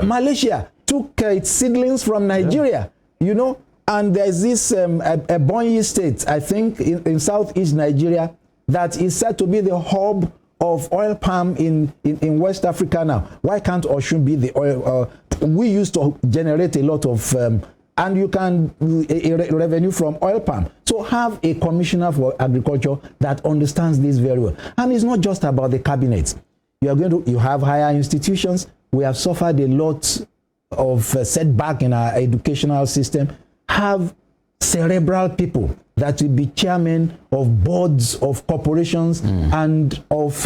Malaysia took its seedlings from Nigeria, you know, and there's this Ebonyi state, I think, in southeast Nigeria, that is said to be the hub of oil palm in West Africa now. Why can't Osun be the oil? We used to generate a lot of, and you can revenue from oil palm. So have a commissioner for agriculture that understands this very well. And it's not just about the cabinet. You have higher institutions. We have suffered a lot of setback in our educational system. Have cerebral people that will be chairmen of boards of corporations and of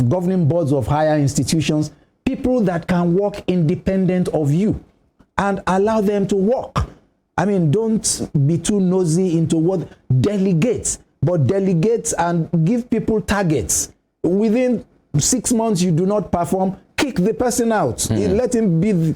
governing boards of higher institutions, people that can work independent of you and allow them to work. I mean, don't be too nosy into what delegates, but delegate and give people targets. Within 6 months, you do not perform, kick the person out. Let him be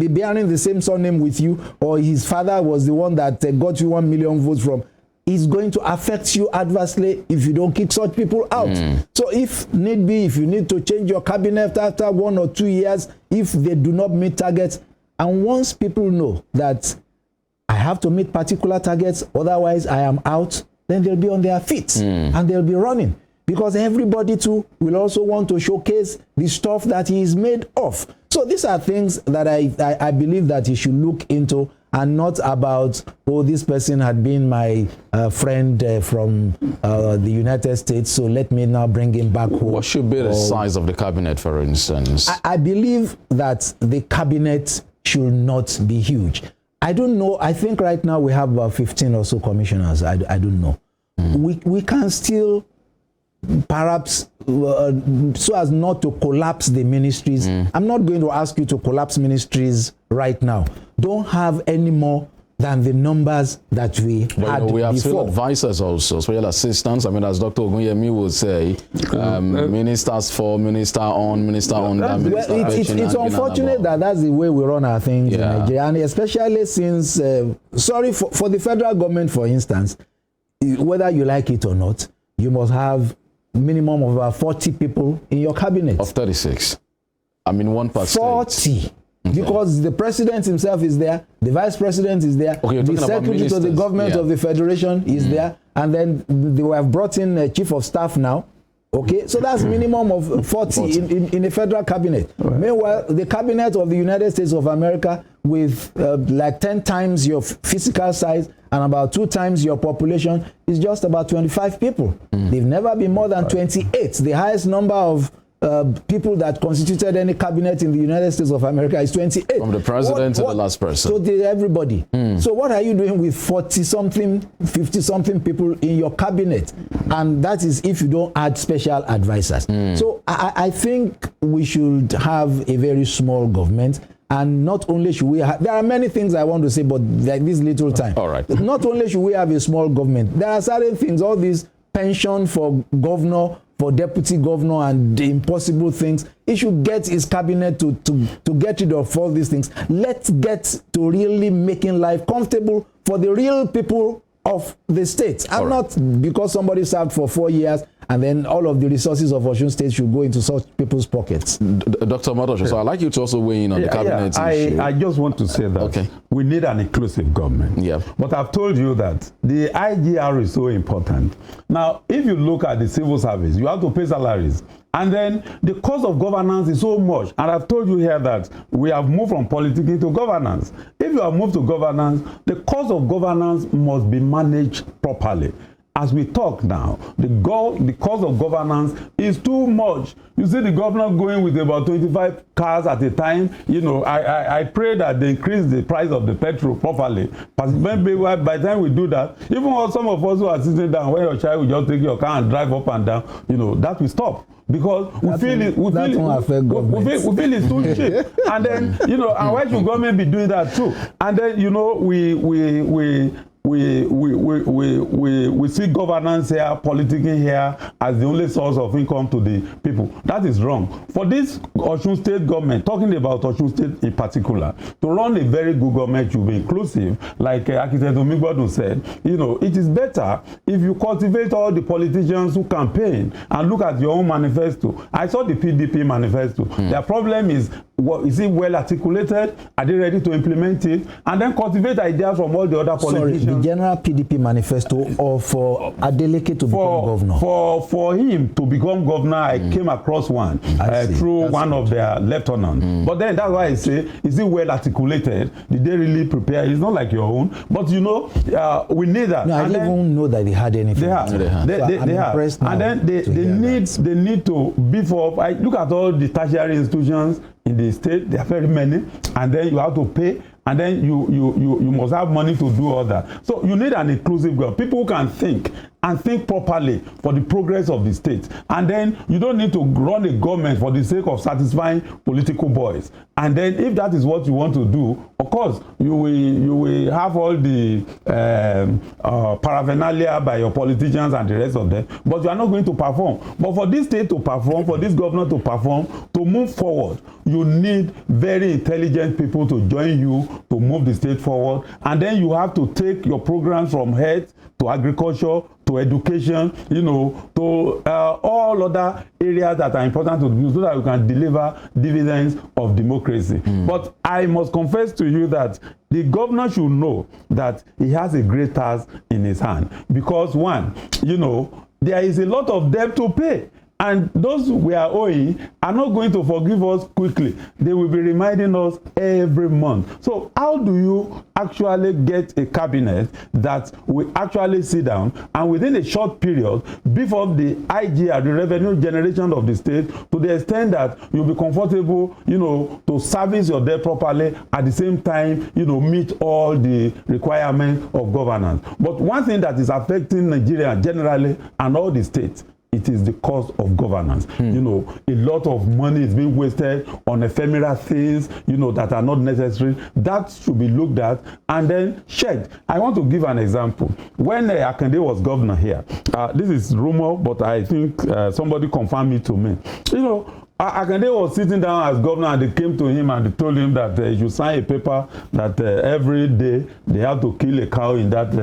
bearing the same surname with you, or his father was the one that got you 1 million votes from. It's going to affect you adversely if you don't kick such people out. So if need be, if you need to change your cabinet after 1 or 2 years, if they do not meet targets, and once people know that I have to meet particular targets, otherwise I am out, then they'll be on their feet and they'll be running. Because everybody too will also want to showcase the stuff that he is made of. So these are things that I believe that he should look into, and not about, oh, this person had been my friend from the United States, so let me now bring him back home. What should be the size of the cabinet, for instance? I believe that the cabinet should not be huge. I don't know. I think right now we have about 15 or so commissioners. I don't know. We can still, perhaps, so as not to collapse the ministries. I'm not going to ask you to collapse ministries right now. Don't have any more than the numbers that we had we have before. special advisors also, special assistants. I mean, as Dr. Ogunyemi would say, ministers for, minister on, minister on that, minister. Well, it's unfortunate that that's the way we run our things in Nigeria, and especially since, sorry, for the federal government, for instance, whether you like it or not, you must have minimum of about 40 people in your cabinet. Of 36. I mean, 1%. 40. Okay. Because the president himself is there, the vice president is there, the secretary to the government of the federation is there, and then they have brought in a chief of staff now. Okay, so that's minimum of 40 in a federal cabinet. Right. Meanwhile, the cabinet of the United States of America, with like 10 times your physical size and about 2 times your population, is just about 25 people. They've never been more than 28. The highest number of people that constituted any cabinet in the United States of America is 28. From the president to the last person. So everybody. So what are you doing with 40-something, 50-something people in your cabinet? And that is if you don't add special advisors. So I think we should have a very small government. And not only should we have, there are many things I want to say, but like this little time. All right. Not only should we have a small government, there are certain things, all these pension for governor, for deputy governor, and the impossible things. He should get his cabinet to get rid of all these things. Let's get to really making life comfortable for the real people of the state, and not because somebody served for 4 years and then all of the resources of Osun State should go into such people's pockets. Dr. Omotosho, so I'd like you to also weigh in on the cabinet issue. I just want to say that we need an inclusive government. Yeah. But I've told you that the IGR is so important. Now, if you look at the civil service, you have to pay salaries. And then the cost of governance is so much. And I've told you here that we have moved from politics to governance. If you have moved to governance, the cost of governance must be managed properly. As we talk now, the cost of governance is too much. You see the governor going with about 25 cars at a time. You know, I pray that they increase the price of the petrol properly. But maybe by the time we do that, even some of us who are sitting down, where your child will just take your car and drive up and down, you know, that will stop. Because we feel it's too cheap. And then, you know, and why should government be doing that too? And then, you know, we see governance here, politicking here as the only source of income to the people. That is wrong. For this Osun State government, talking about Osun State in particular, to run a very good government should be inclusive, like Architect Omigbodun said. You know, it is better if you cultivate all the politicians who campaign and look at your own manifesto. I saw the PDP manifesto. Their problem is it well articulated? Are they ready to implement it? And then cultivate ideas from all the other politicians. Sorry, the general PDP manifesto, or for Adeleke to become governor? For him to become governor, I came across one through one of their lieutenants. But then that's why I say, is it well articulated? Did they really prepare? It's not like your own. But you know, we need that. No, I didn't even know that they had anything. They have. They have. And then they need to beef up. I look at all the tertiary institutions in the state. There are very many, and then you have to pay, and then you must have money to do all that. So you need an inclusive government. People who can think and think properly for the progress of the state. And then you don't need to run a government for the sake of satisfying political boys. And then if that is what you want to do, of course, you will have all the paraphernalia by your politicians and the rest of them, but you are not going to perform. But for this state to perform, for this governor to perform, to move forward, you need very intelligent people to join you to move the state forward. And then you have to take your programs from health to agriculture, to education, you know, to all other areas that are important to you, so that you can deliver dividends of democracy. But I must confess to you that the governor should know that he has a great task in his hand. Because one, you know, there is a lot of debt to pay. And those we are owing are not going to forgive us quickly. They will be reminding us every month. So how do you actually get a cabinet that will actually sit down and within a short period beef up the IGR, the revenue generation of the state, to the extent that you'll be comfortable, you know, to service your debt properly, at the same time, you know, meet all the requirements of governance. But one thing that is affecting Nigeria generally and all the states it is the cost of governance. You know, a lot of money is being wasted on ephemeral things, you know, that are not necessary. That should be looked at and then checked. I want to give an example. When Akande was governor here, this is rumor, but I think somebody confirmed it to me. You know, Akande was sitting down as governor and they came to him and they told him that he should sign a paper that every day they have to kill a cow in that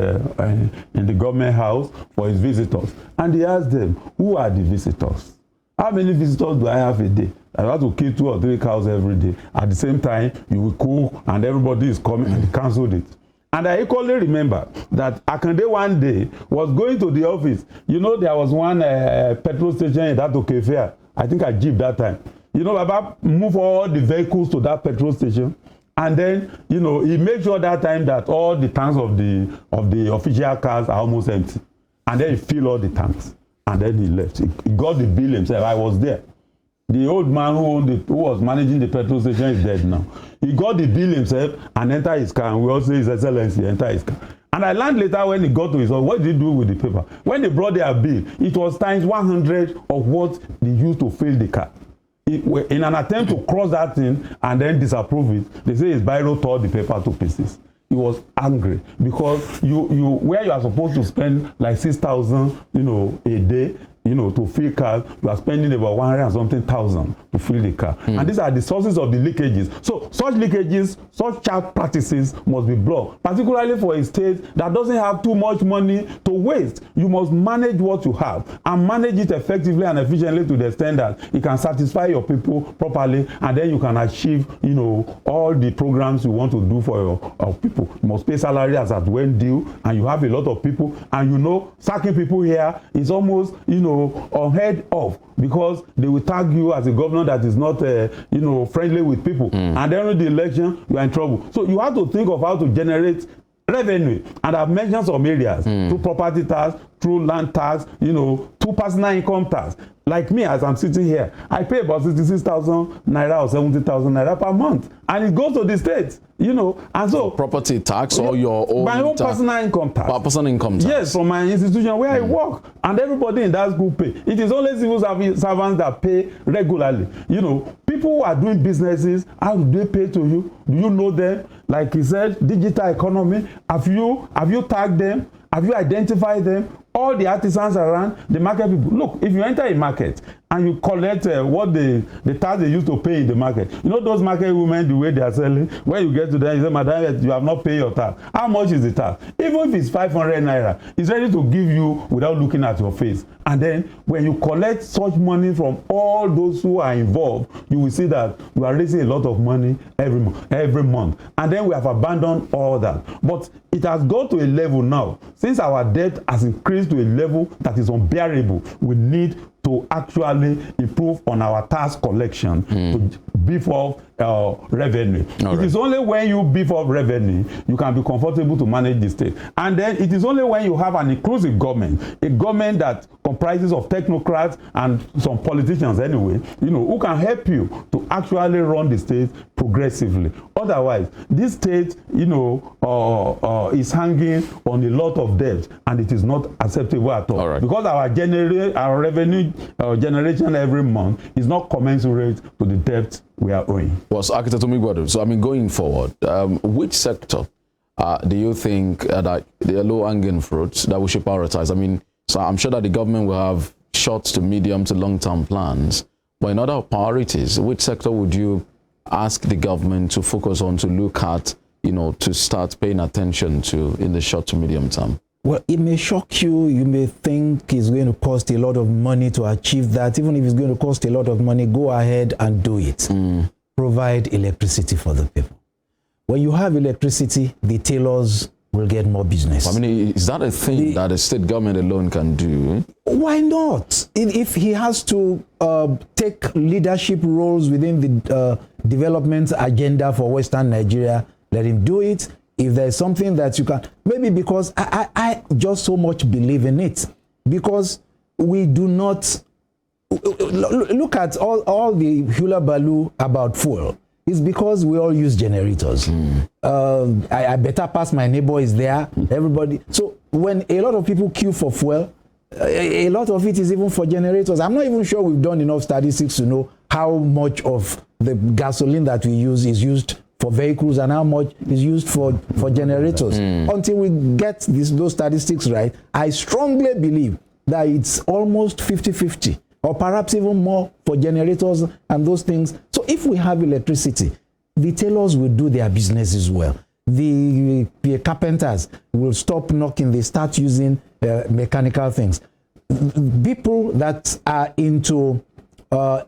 in the government house for his visitors. And he asked them, who are the visitors? How many visitors do I have a day? I have to kill 2 or 3 cows every day. At the same time, you will cook and everybody is coming, and he cancelled it. And I equally remember that Akande one day was going to the office. You know, there was one petrol station in that Okefia. I think I jeep that time. You know, Baba move all the vehicles to that petrol station, and then, you know, he made sure that time that all the tanks of the official cars are almost empty, and then he filled all the tanks, and then he left. He got the bill himself. I was there. The old man who was managing the petrol station is dead now. He got the bill himself and entered his car, and we all say His Excellency entered his car. And I learned later when he got to his office, what did he do with the paper? When they brought their bill, it was times 100 of what they used to fill the car. In an attempt to cross that thing and then disapprove it, they say his biro tore the paper to pieces. He was angry because where you are supposed to spend like 6,000, you know, a day, you know, to fill cars, you are spending about 100 and something thousand to fill the car. And these are the sources of the leakages. So such leakages, such child practices must be blocked, particularly for a state that doesn't have too much money to waste. You must manage what you have and manage it effectively and efficiently to the extent that it can satisfy your people properly, and then you can achieve, you know, all the programs you want to do for your people. You must pay salary as at when due, and you have a lot of people, and you know, sacking people here is almost, you know, unheard of, because they will tag you as a governor that is not, you know, friendly with people. And then with the election, you are in trouble. So you have to think of how to generate revenue. And I've mentioned some areas through property tax, through land tax, you know, through personal income tax. Like me, as I'm sitting here, I pay about 66,000 naira or 70,000 naira per month, and it goes to the state, you know. And so property tax or your own my own personal income tax. Personal income tax. Yes, from my institution where I work, and everybody in that group pay. It is only civil servants that pay regularly. You know, people who are doing businesses, how do they pay to you? Do you know them? Like he said, digital economy. Have you tagged them? Have you identified them? All the artisans around, the market people. Look, if you enter a market and you collect what the tax they used to pay in the market, you know those market women, the way they are selling, when you get to them, you say, madam, you have not paid your tax. How much is the tax? Even if it's 500 naira, it's ready to give you without looking at your face. And then when you collect such money from all those who are involved, you will see that you are raising a lot of money every month. And then we have abandoned all that. But it has got to a level now, since our debt has increased to a level that is unbearable, we need to actually improve on our tax collection to beef up revenue. It is only when you beef up revenue you can be comfortable to manage the state. And then it is only when you have an inclusive government, a government that comprises of technocrats and some politicians anyway, you know, who can help you to actually run the state progressively. Otherwise, this state, you know, is hanging on a lot of debt, and it is not acceptable at all. Right. Because our revenue generation every month is not commensurate to the debt we are owing. Was Architect Omigbodu, so I mean, going forward, which sector do you think that the low-hanging fruits that we should prioritize? I mean, so I'm sure that the government will have short to medium to long-term plans, but in other priorities, which sector would you ask the government to focus on, to look at, you know, to start paying attention to in the short to medium term? Well, it may shock you. You may think it's going to cost a lot of money to achieve that. Even if it's going to cost a lot of money, go ahead and do it. Provide electricity for the people. When you have electricity, the tailors will get more business. I mean, is that a thing that the state government alone can do? Why not? If he has to take leadership roles within the development agenda for Western Nigeria, let him do it. If there's something that you can, maybe because I just so much believe in it, because we do not look at all the hula baloo about fuel. It's because we all use generators. I better pass, my neighbor is there, everybody. So when a lot of people queue for fuel, a lot of it is even for generators. I'm not even sure we've done enough statistics to know how much of the gasoline that we use is used for vehicles and how much is used for generators. Until we get those statistics right, I strongly believe that it's almost 50-50, or perhaps even more for generators and those things. So if we have electricity, the tailors will do their businesses well. The carpenters will stop knocking, they start using mechanical things. People that are into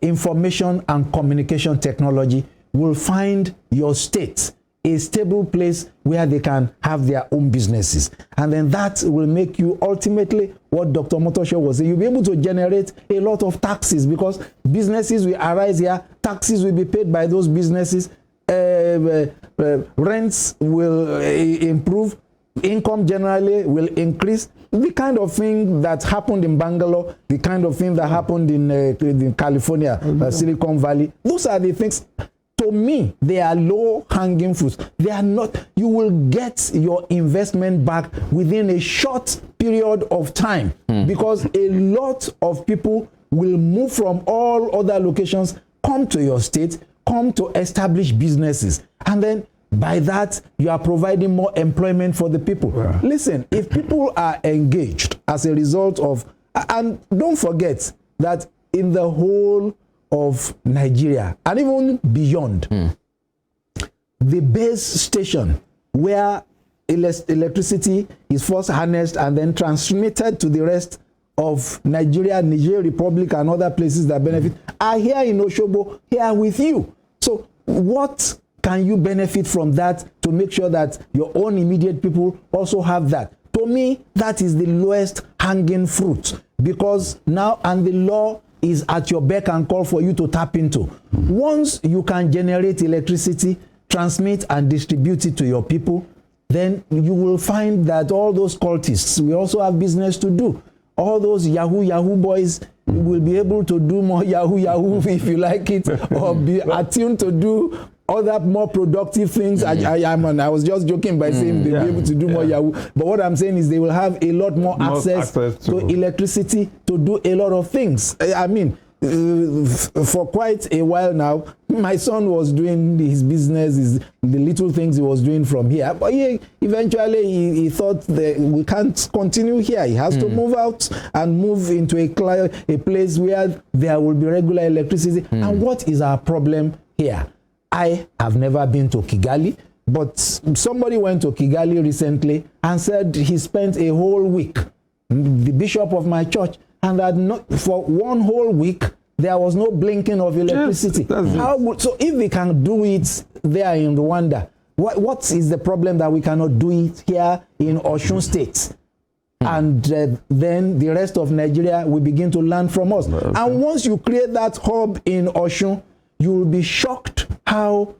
information and communication technology will find your state a stable place where they can have their own businesses. And then that will make you ultimately what Dr. Motosho was saying. You'll be able to generate a lot of taxes because businesses will arise here, taxes will be paid by those businesses, rents will improve, income generally will increase. The kind of thing that happened in Bangalore, the kind of thing that happened in California, Silicon Valley, those are the things. To me, they are low-hanging fruits. They are not. You will get your investment back within a short period of time because a lot of people will move from all other locations, come to your state, come to establish businesses, and then by that you are providing more employment for the people. Yeah. Listen, if people are engaged as a result of, and don't forget that in the whole of Nigeria and even beyond, the base station where electricity is first harnessed and then transmitted to the rest of Nigeria, Niger Republic and other places that benefit are here in Oshobo, here with you. So what can you benefit from that to make sure that your own immediate people also have that? To me, that is the lowest hanging fruit, because now and the law is at your beck and call for you to tap into. Once you can generate electricity, transmit and distribute it to your people, then you will find that all those cultists will also have business to do. All those Yahoo boys will be able to do more Yahoo if you like it, or be attuned to do other more productive things. I was just joking by saying they'll be able to do more Yahoo. But what I'm saying is they will have a lot more access to electricity to do a lot of things. I mean, for quite a while now, my son was doing his business, the little things he was doing from here. But eventually he thought that we can't continue here. He has to move out and move into a place where there will be regular electricity. And what is our problem here? I have never been to Kigali, but somebody went to Kigali recently and said he spent a whole week, the bishop of my church, and that for one whole week there was no blinking of electricity. Yes, so if we can do it there in Rwanda, what is the problem that we cannot do it here in Osun State? And then the rest of Nigeria will begin to learn from us. Okay. And once you create that hub in Osun, you will be shocked how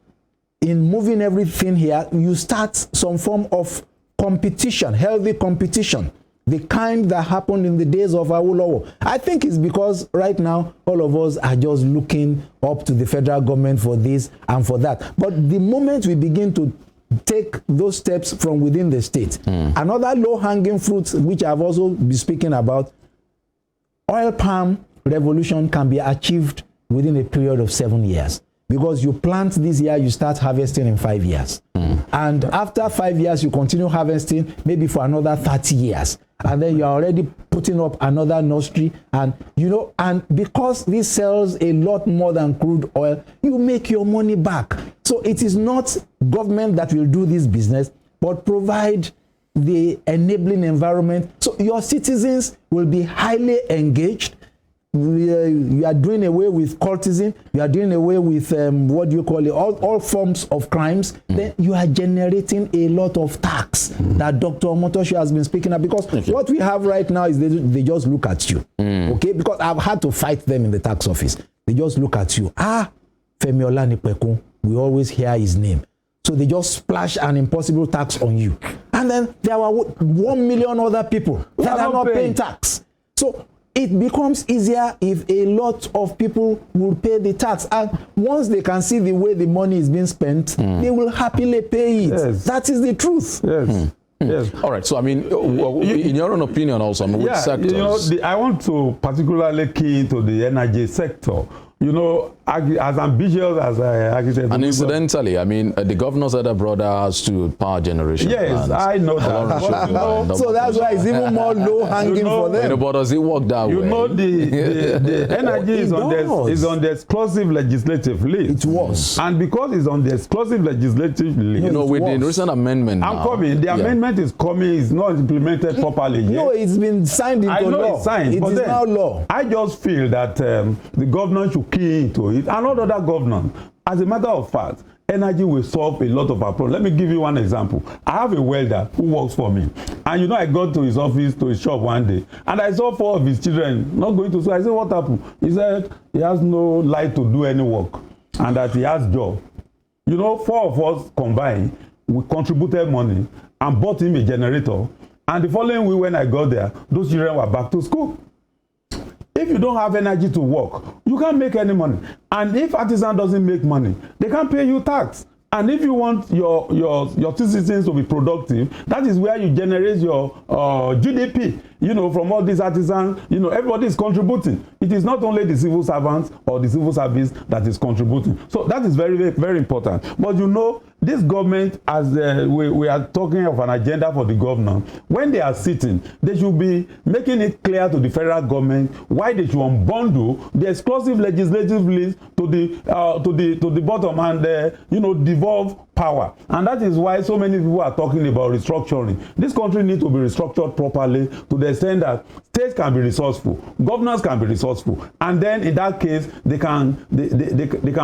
in moving everything here, you start some form of competition, healthy competition, the kind that happened in the days of Awolowo. I think it's because right now, all of us are just looking up to the federal government for this and for that. But the moment we begin to take those steps from within the state, another low-hanging fruit, which I've also been speaking about, oil palm revolution can be achieved within a period of 7 years. Because you plant this year, you start harvesting in 5 years. And after 5 years, you continue harvesting maybe for another 30 years. And then you're already putting up another nursery. And, and because this sells a lot more than crude oil, you make your money back. So it is not government that will do this business, but provide the enabling environment. So your citizens will be highly engaged. You are doing away with cultism, you are doing away with all forms of crimes, then you are generating a lot of tax that Dr. Motosho has been speaking of. Because what we have right now is they just look at you. Okay? Because I've had to fight them in the tax office. They just look at you. Femi Olanipekun, we always hear his name. So they just splash an impossible tax on you. And then there are 1 million other people that are not paying tax. So it becomes easier if a lot of people will pay the tax. And once they can see the way the money is being spent, they will happily pay it. Yes. That is the truth. Yes. Yes. All right. So, I mean, in your own opinion also, I mean, which sectors? You know, I want to particularly key into the energy sector. You know, as ambitious as architect. And incidentally, I mean, the governor's other brother has to power generation Yes, plants. I know that. But, you know, So that's why it's even more low-hanging for them. You know, but does it work that way? You know, the energy is on the exclusive legislative list. It was. And because it's on the exclusive legislative list, You know, with the recent amendment I'm now, coming. The amendment is coming. It's not implemented properly yet. No, it's been signed into I know law. it's signed. It but is then now law. I just feel that the governor should key into it, and not other governors. As a matter of fact, energy will solve a lot of our problems. Let me give you one example. I have a welder who works for me, and you know, I got to his office, to his shop one day, and I saw 4 of his children not going to school. I said, "What happened?" He said he has no light to do any work, and that he has job. You know, 4 of us combined, we contributed money and bought him a generator. And the following week when I got there, those children were back to school. If you don't have energy to work, you can't make any money. And if artisan doesn't make money, they can't pay you tax. And if you want your citizens to be productive, that is where you generate your GDP. You know, from all these artisans, you know, everybody is contributing. It is not only the civil servants or the civil service that is contributing. So that is very, very, very important. But you know, this government, as we are talking of an agenda for the governor, when they are sitting, they should be making it clear to the federal government why they should unbundle the exclusive legislative list to the bottom and you know, devolve power. And that is why so many people are talking about restructuring. This country needs to be restructured properly to the extent that states can be resourceful, governors can be resourceful, and then in that case they can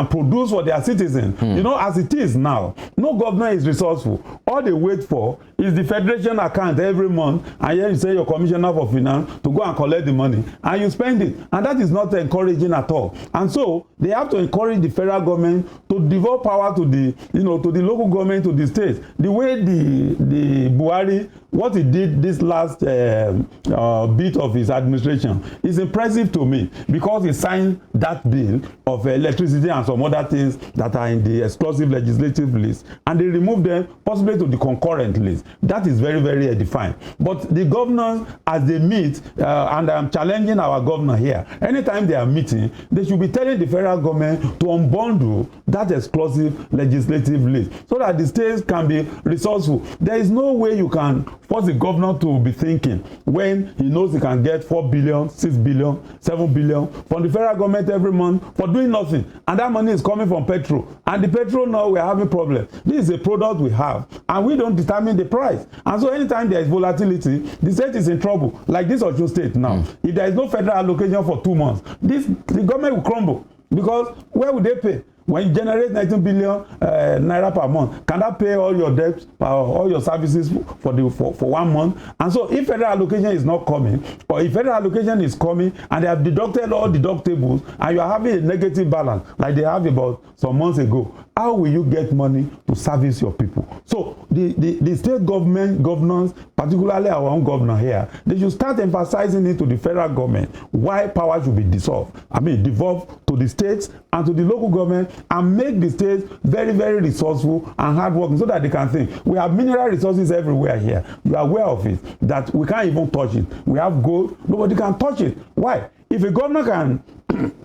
produce for their citizens. You know, as it is now, no governor is resourceful. All they wait for is the federation account every month, and here you say your commissioner for finance to go and collect the money, and you spend it, and that is not encouraging at all. And so they have to encourage the federal government to devolve power to the, you know, to the local government, to the states. The way the Buhari, what he did this last bit of his administration is impressive to me, because he signed that bill of electricity and some other things that are in the exclusive legislative list, and they removed them possibly to the concurrent list. That is very, very edifying. But the governors, as they meet, and I'm challenging our governor here, anytime they are meeting, they should be telling the federal government to unbundle that exclusive legislative list so that the states can be resourceful. There is no way you can force the governor to be thinking when he knows he can get 4 billion, 6 billion, 7 billion from the federal government every month for doing nothing. And that money is coming from petrol. And the petrol now, we are having problems. This is a product we have, and we don't determine the price. And so anytime there is volatility, the state is in trouble. Like this Osun state now. If there is no federal allocation for 2 months, the government will crumble, because where would they pay? When you generate 19 billion naira per month, can that pay all your debts, all your services for 1 month? And so if federal allocation is not coming, or if federal allocation is coming and they have deducted all deductibles, and you are having a negative balance like they have about some months ago, how will you get money to service your people? So the state governors, particularly our own governor here, they should start emphasizing it to the federal government why power should be devolved to the states and to the local government, and make the states very, very resourceful and hardworking so that they can think. We have mineral resources everywhere here. You are aware of it, that we can't even touch it. We have gold, nobody can touch it. Why? If a governor can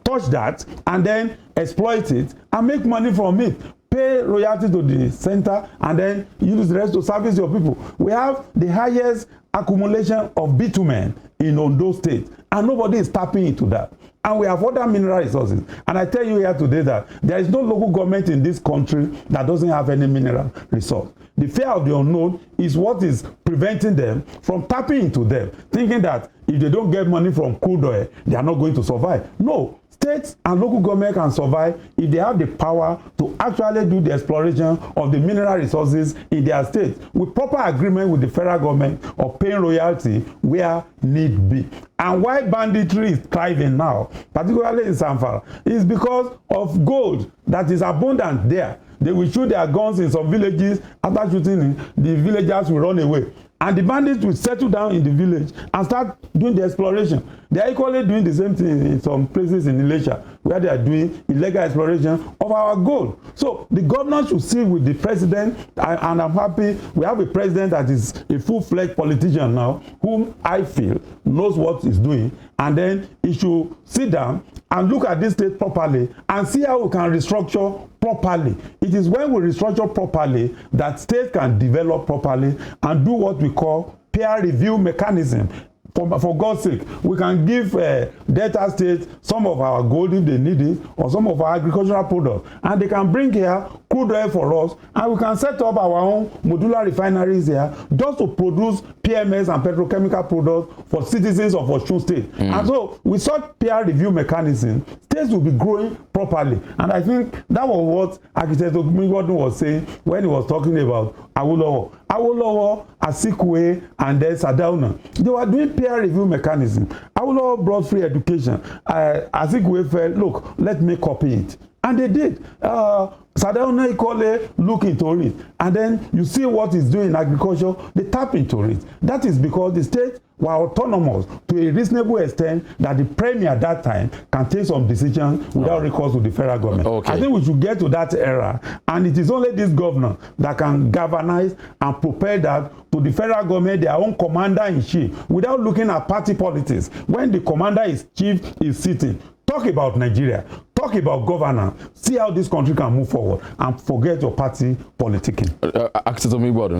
touch that and then exploit it and make money from it, pay royalty to the center, and then use the rest to service your people. We have the highest accumulation of bitumen in Ondo State, and nobody is tapping into that. And we have other mineral resources. And I tell you here today that there is no local government in this country that doesn't have any mineral resource. The fear of the unknown is what is preventing them from tapping into them, thinking that if they don't get money from crude oil, they are not going to survive. No. States and local government can survive if they have the power to actually do the exploration of the mineral resources in their states with proper agreement with the federal government of paying royalty where need be. And why banditry is thriving now, particularly in Zamfara, is because of gold that is abundant there. They will shoot their guns in some villages. After shooting, the villagers will run away. And the bandits will settle down in the village and start doing the exploration. They are equally doing the same thing in some places in Ilesha, where they are doing illegal exploration of our gold. So the governor should sit with the president, and I'm happy we have a president that is a full-fledged politician now, whom I feel knows what he's doing, and then he should sit down and look at this state properly and see how we can restructure properly. It is when we restructure properly that states can develop properly and do what we call peer review mechanism. For God's sake, we can give Delta State some of our gold if they need it, or some of our agricultural products, and they can bring here crude oil for us, and we can set up our own modular refineries here just to produce PMS and petrochemical products for citizens of Osun State. And so, with such peer review mechanism, states will be growing properly. And I think that was what Architect Ogunbowale was saying when he was talking about Awolowo, Azikiwe, and then Sardauna. They were doing peer review mechanism. Awolowo brought free education. Azikiwe felt, look, let me copy it. And they did. Sardauna Ikole look into it. And then you see what he's doing in agriculture, they tap into it. That is because the state were autonomous to a reasonable extent that the premier at that time can take some decisions without recourse to the federal government. Okay. I think we should get to that era, and it is only this governor that can galvanize and propel that to the federal government, their own commander-in-chief, without looking at party politics. When the commander-in-chief is sitting, talk about Nigeria, talk about governance, see how this country can move forward, and forget your party politicking.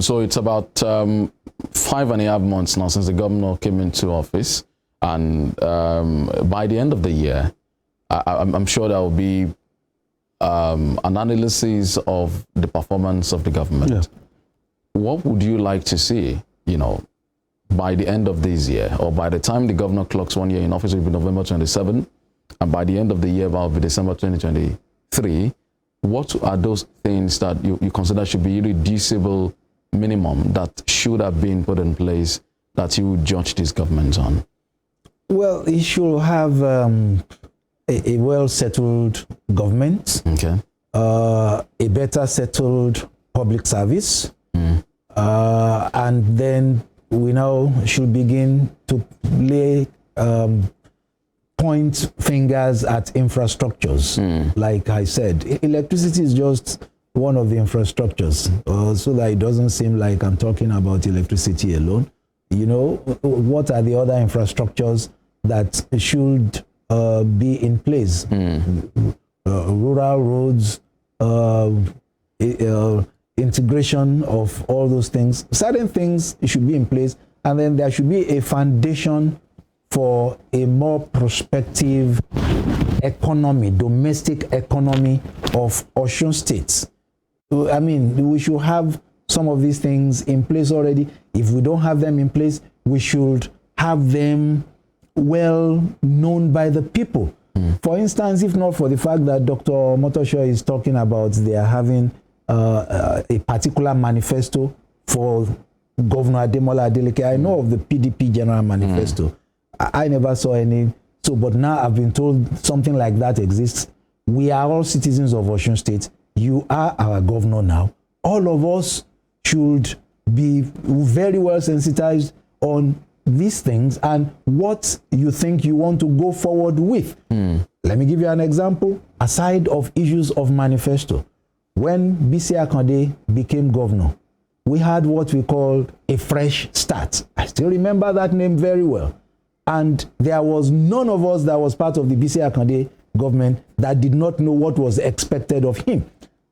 So it's about 5.5 months now since the governor came into office, and by the end of the year, I'm sure there will be an analysis of the performance of the government. Yeah. What would you like to see, by the end of this year, or by the time the governor clocks 1 year in office, it will be November 27, and by the end of the year, that will be December 2023. What are those things that you consider should be irreducible minimum that should have been put in place that you would judge this government on? Well, it should have a well-settled government, okay. A better settled public service, and then we now should begin to lay point fingers at infrastructures. Like I said, electricity is just one of the infrastructures, so that it doesn't seem like I'm talking about electricity alone. What are the other infrastructures that should be in place? Rural roads, integration of all those things. Certain things should be in place, and then there should be a foundation for a more prospective economy, domestic economy of Osun State. I mean, we should have some of these things in place already. If we don't have them in place, we should have them well known by the people. For instance, if not for the fact that Dr. Motosho is talking about they are having a particular manifesto for Governor Ademola Adeleke. I know of the PDP General Manifesto. I never saw any. So, but now I've been told something like that exists. We are all citizens of Osun State. You are our governor now. All of us should be very well sensitized on these things and what you think you want to go forward with. Let me give you an example. Aside of issues of manifesto, when Bisi Akande became governor, we had what we called a fresh start. I still remember that name very well. And there was none of us that was part of the Bisi Akande government that did not know what was expected of him.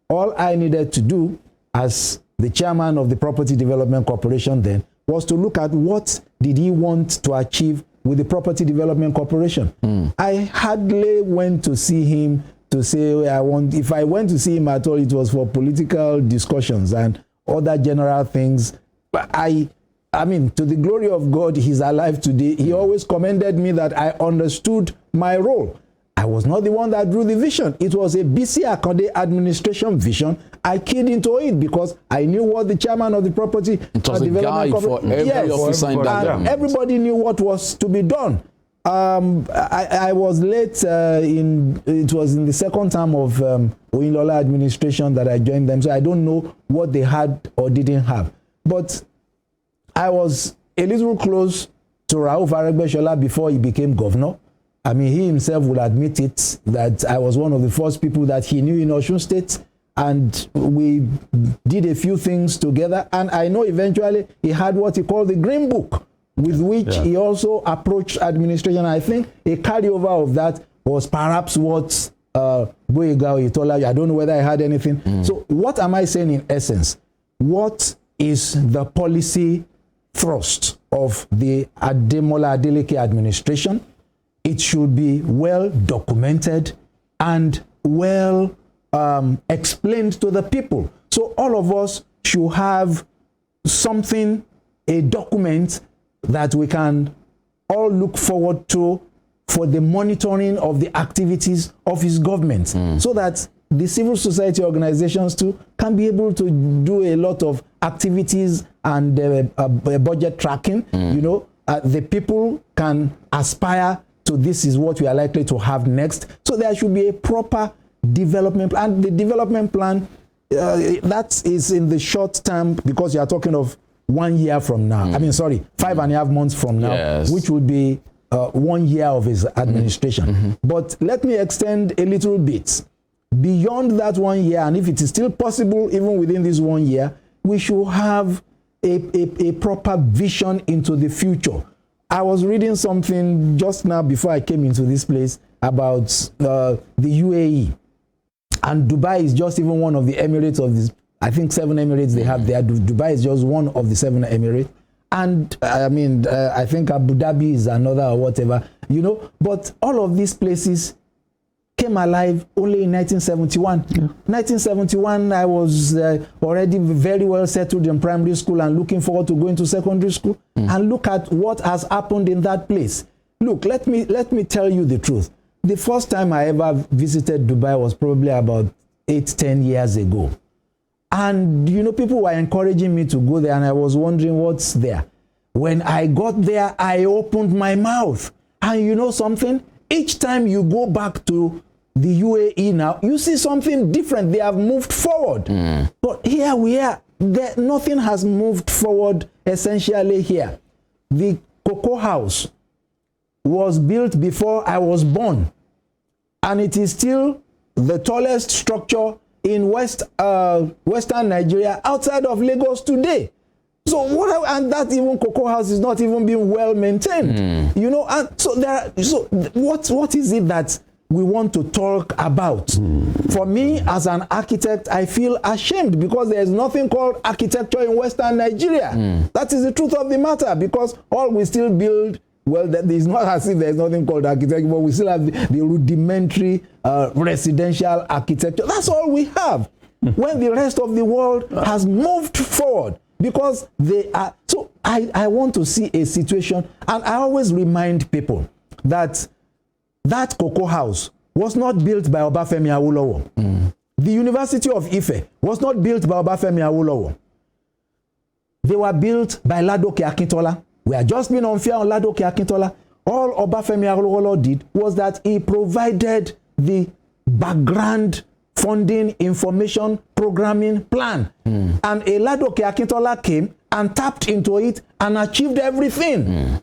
All I needed to do as the chairman of the Property Development Corporation then was to look at what did he want to achieve with the Property Development Corporation. I hardly went to see him to say, if I went to see him at all, it was for political discussions and other general things. But I mean, to the glory of God, he's alive today. He always commended me that I understood my role. I was not the one that drew the vision. It was a Bisi Akande administration vision. I keyed into it because I knew what the chairman of the Property Development Corporation. And everybody knew what was to be done. I was late it was in the second term of Oyinlola administration that I joined them, so I don't know what they had or didn't have. But I was a little close to Rauf Aregbesola before he became governor. I mean, he himself will admit it, that I was one of the first people that he knew in Osun State, and we did a few things together, and I know eventually he had what he called the Green Book, with which he also approached administration. I think a carryover of that was perhaps what Gboyega Oyetola, I don't know whether I had anything. So what am I saying in essence? What is the policy thrust of the Ademola Adeleke administration? It should be well documented and well explained to the people. So all of us should have something, a document that we can all look forward to for the monitoring of the activities of his government, so that the civil society organizations too can be able to do a lot of activities and budget tracking. You know, the people can aspire to this is what we are likely to have next. So there should be a proper development plan. And the development plan, that is in the short term, because you are talking of 1 year from now. I mean, sorry, 5.5 months from now, which would be 1 year of his administration. But let me extend a little bit. Beyond that 1 year, and if it is still possible, even within this 1 year, we should have a proper vision into the future. I was reading something just now before I came into this place about the UAE. And Dubai is just even one of the Emirates of this. I think 7 Emirates they have there. Dubai is just one of the 7 Emirates. And I mean, I think Abu Dhabi is another or whatever, you know. But all of these places came alive only in 1971. 1971, I was already very well settled in primary school and looking forward to going to secondary school. And look at what has happened in that place. Look, let me tell you the truth. The first time I ever visited Dubai was probably about 8-10 years ago. And, you know, people were encouraging me to go there, and I was wondering what's there. When I got there, I opened my mouth. And you know something? Each time you go back to the UAE now, you see something different. They have moved forward. But here we are. Nothing has moved forward essentially here. The Cocoa House was built before I was born. And it is still the tallest structure in Western Nigeria outside of Lagos today. So and that even Cocoa House is not even being well maintained. You know, and so what is it that we want to talk about? For me, as an architect, I feel ashamed because there is nothing called architecture in Western Nigeria. That is the truth of the matter, because all we still build, well, that is not as if there is nothing called architecture, but we still have the rudimentary residential architecture. That's all we have. When the rest of the world has moved forward, because they are. So I want to see a situation, and I always remind people that that Cocoa House was not built by Obafemi Awolowo. The University of Ife was not built by Obafemi Awolowo. They were built by Ladoke Akintola. We are just being unfair on Ladoke Akintola. All Obafemi Awolowo did was that he provided the background funding, information, programming plan. And a Ladoke Akintola came and tapped into it and achieved everything.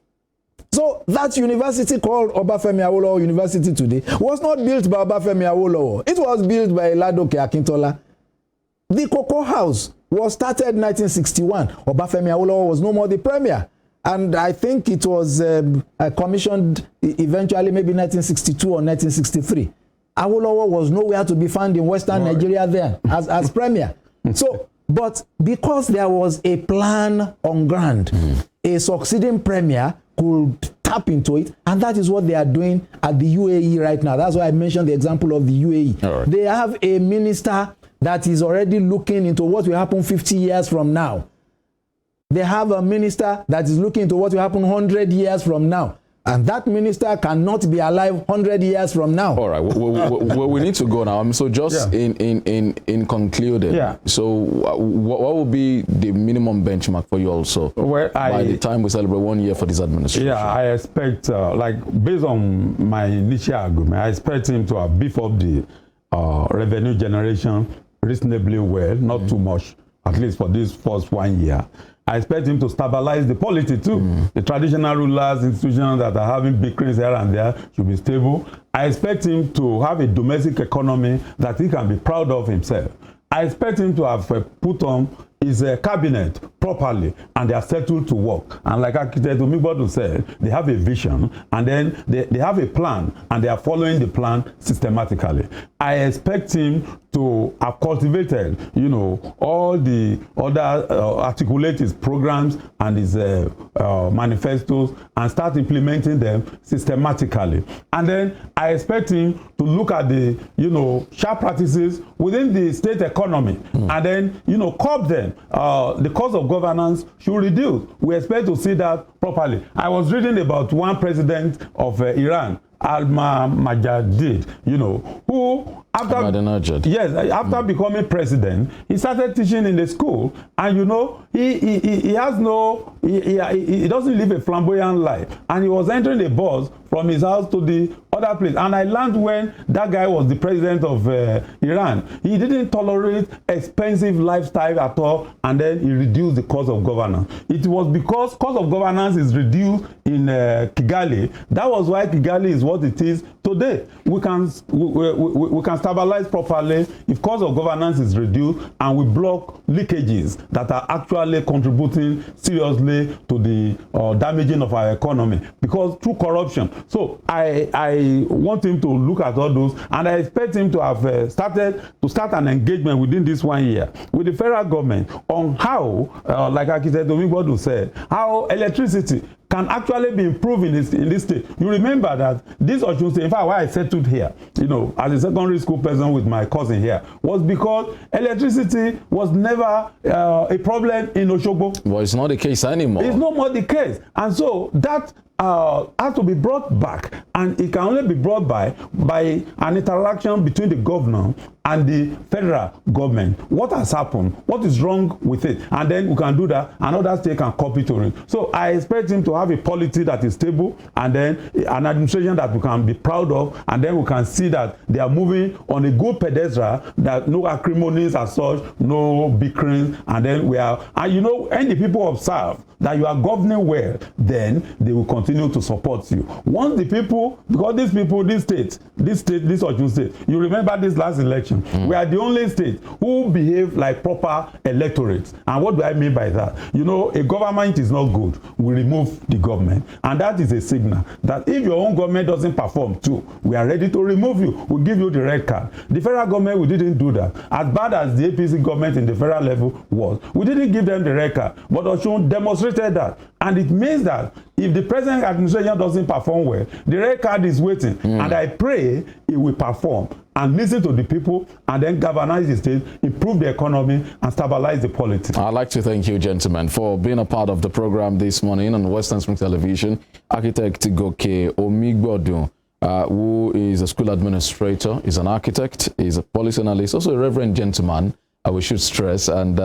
So that university called Obafemi Awolowo University today was not built by Obafemi Awolowo. It was built by Ladoke Akintola. The Cocoa House was started in 1961. Obafemi Awolowo was no more the premier. And I think it was commissioned eventually maybe 1962 or 1963. Awolowo was nowhere to be found in Western Nigeria then as premier. So, but because there was a plan on ground, a succeeding premier could tap into it, and that is what they are doing at the UAE right now. That's why I mentioned the example of the UAE. Right. They have a minister that is already looking into what will happen 50 years from now. They have a minister that is looking into what will happen 100 years from now. And that minister cannot be alive 100 years from now. All right, we need to go now. So just in concluding, so what will be the minimum benchmark for you also by the time we celebrate 1 year for this administration? Yeah, I expect, like based on my initial argument, I expect him to have beefed up the revenue generation reasonably well, not too much, at least for this first 1 year. I expect him to stabilize the polity too. The traditional rulers, institutions that are having bickerings here and there should be stable. I expect him to have a domestic economy that he can be proud of himself. I expect him to have put on his cabinet properly, and they are settled to work. And like Architect Omigbodu said, they have a vision, and then they have a plan, and they are following the plan systematically. I expect him to have cultivated, you know, all the other articulate his programs and his manifestos and start implementing them systematically. And then I expect him to look at the, you know, sharp practices within the state economy and then, you know, curb them. The cost of governance should reduce. We expect to see that properly. I was reading about one president of Iran, Ahmadinejad, you know, who after becoming president, he started teaching in the school, and you know, he doesn't live a flamboyant life, and he was entering a bus from his house to the other place. And I learned when that guy was the president of Iran, he didn't tolerate expensive lifestyle at all, and then he reduced the cost of governance. It was because cost of governance is reduced in Kigali. That was why Kigali is what it is today. We can stabilize properly if cost of governance is reduced, and we block leakages that are actually contributing seriously to the damaging of our economy because through corruption. So I want him to look at all those, and I expect him to have start an engagement within this 1 year with the federal government on how, like Architect Omigbodu said, how electricity can actually be improved in this state. You remember that this Osun State, in fact, why I settled here, you know, as a secondary school person with my cousin here, was because electricity was never a problem in Osogbo. Well, it's not the case anymore. It's no more the case. And so that has to be brought back, and it can only be brought by an interaction between the governor and the federal government. What has happened? What is wrong with it? And then we can do that, and other states can copy to it. So I expect him to have a polity that is stable, and then an administration that we can be proud of, and then we can see that they are moving on a good pedestal, that no acrimonies as such, no bickerings, and then and you know, when the people observe that you are governing well, then they will continue to support you. Once the people, because these people, this Osun State, you remember this last election, we are the only state who behave like proper electorates. And what do I mean by that? You know, a government is not good, we remove the government. And that is a signal that if your own government doesn't perform too, we are ready to remove you. We'll give you the red card. The federal government, we didn't do that. As bad as the APC government in the federal level was, we didn't give them the red card. But Osun demonstrated that. And it means that if the present administration doesn't perform well, the red card is waiting. And I pray it will perform and listen to the people, and then galvanize the state, improve the economy, and stabilize the politics. I'd like to thank you, gentlemen, for being a part of the program this morning on Western Spring Television. Architect Goke Omigbodu, who is a school administrator, is an architect, is a policy analyst, also a reverend gentleman, we should stress, and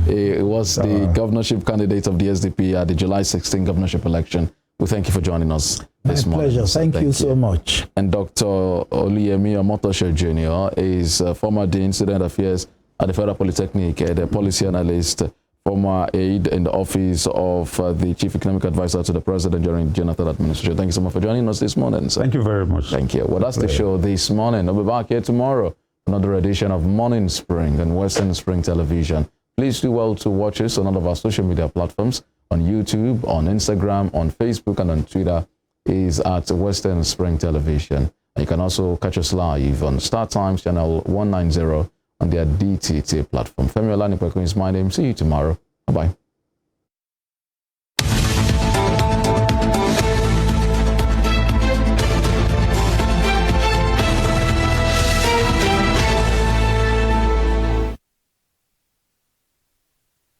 he was the governorship candidate of the SDP at the July 16 governorship election. We thank you for joining us this morning. My pleasure. Thank you so much. And Dr. Oluyemi Omotosho Jr. is former Dean Student Affairs at the Federal Polytechnic, the policy analyst, former aide in the office of the Chief Economic Advisor to the President during the Jonathan administration. Thank you so much for joining us this morning, sir. Thank you very much. Thank you. Well, that's the show this morning. I'll be back here tomorrow. Another edition of Morning Spring on Western Spring Television. Please do well to watch us on all of our social media platforms, on YouTube, on Instagram, on Facebook, and on Twitter is at Western Spring Television. And you can also catch us live on Star Times channel 190 on their DTT platform. Femi Olanipeku is my name. See you tomorrow. Bye-bye.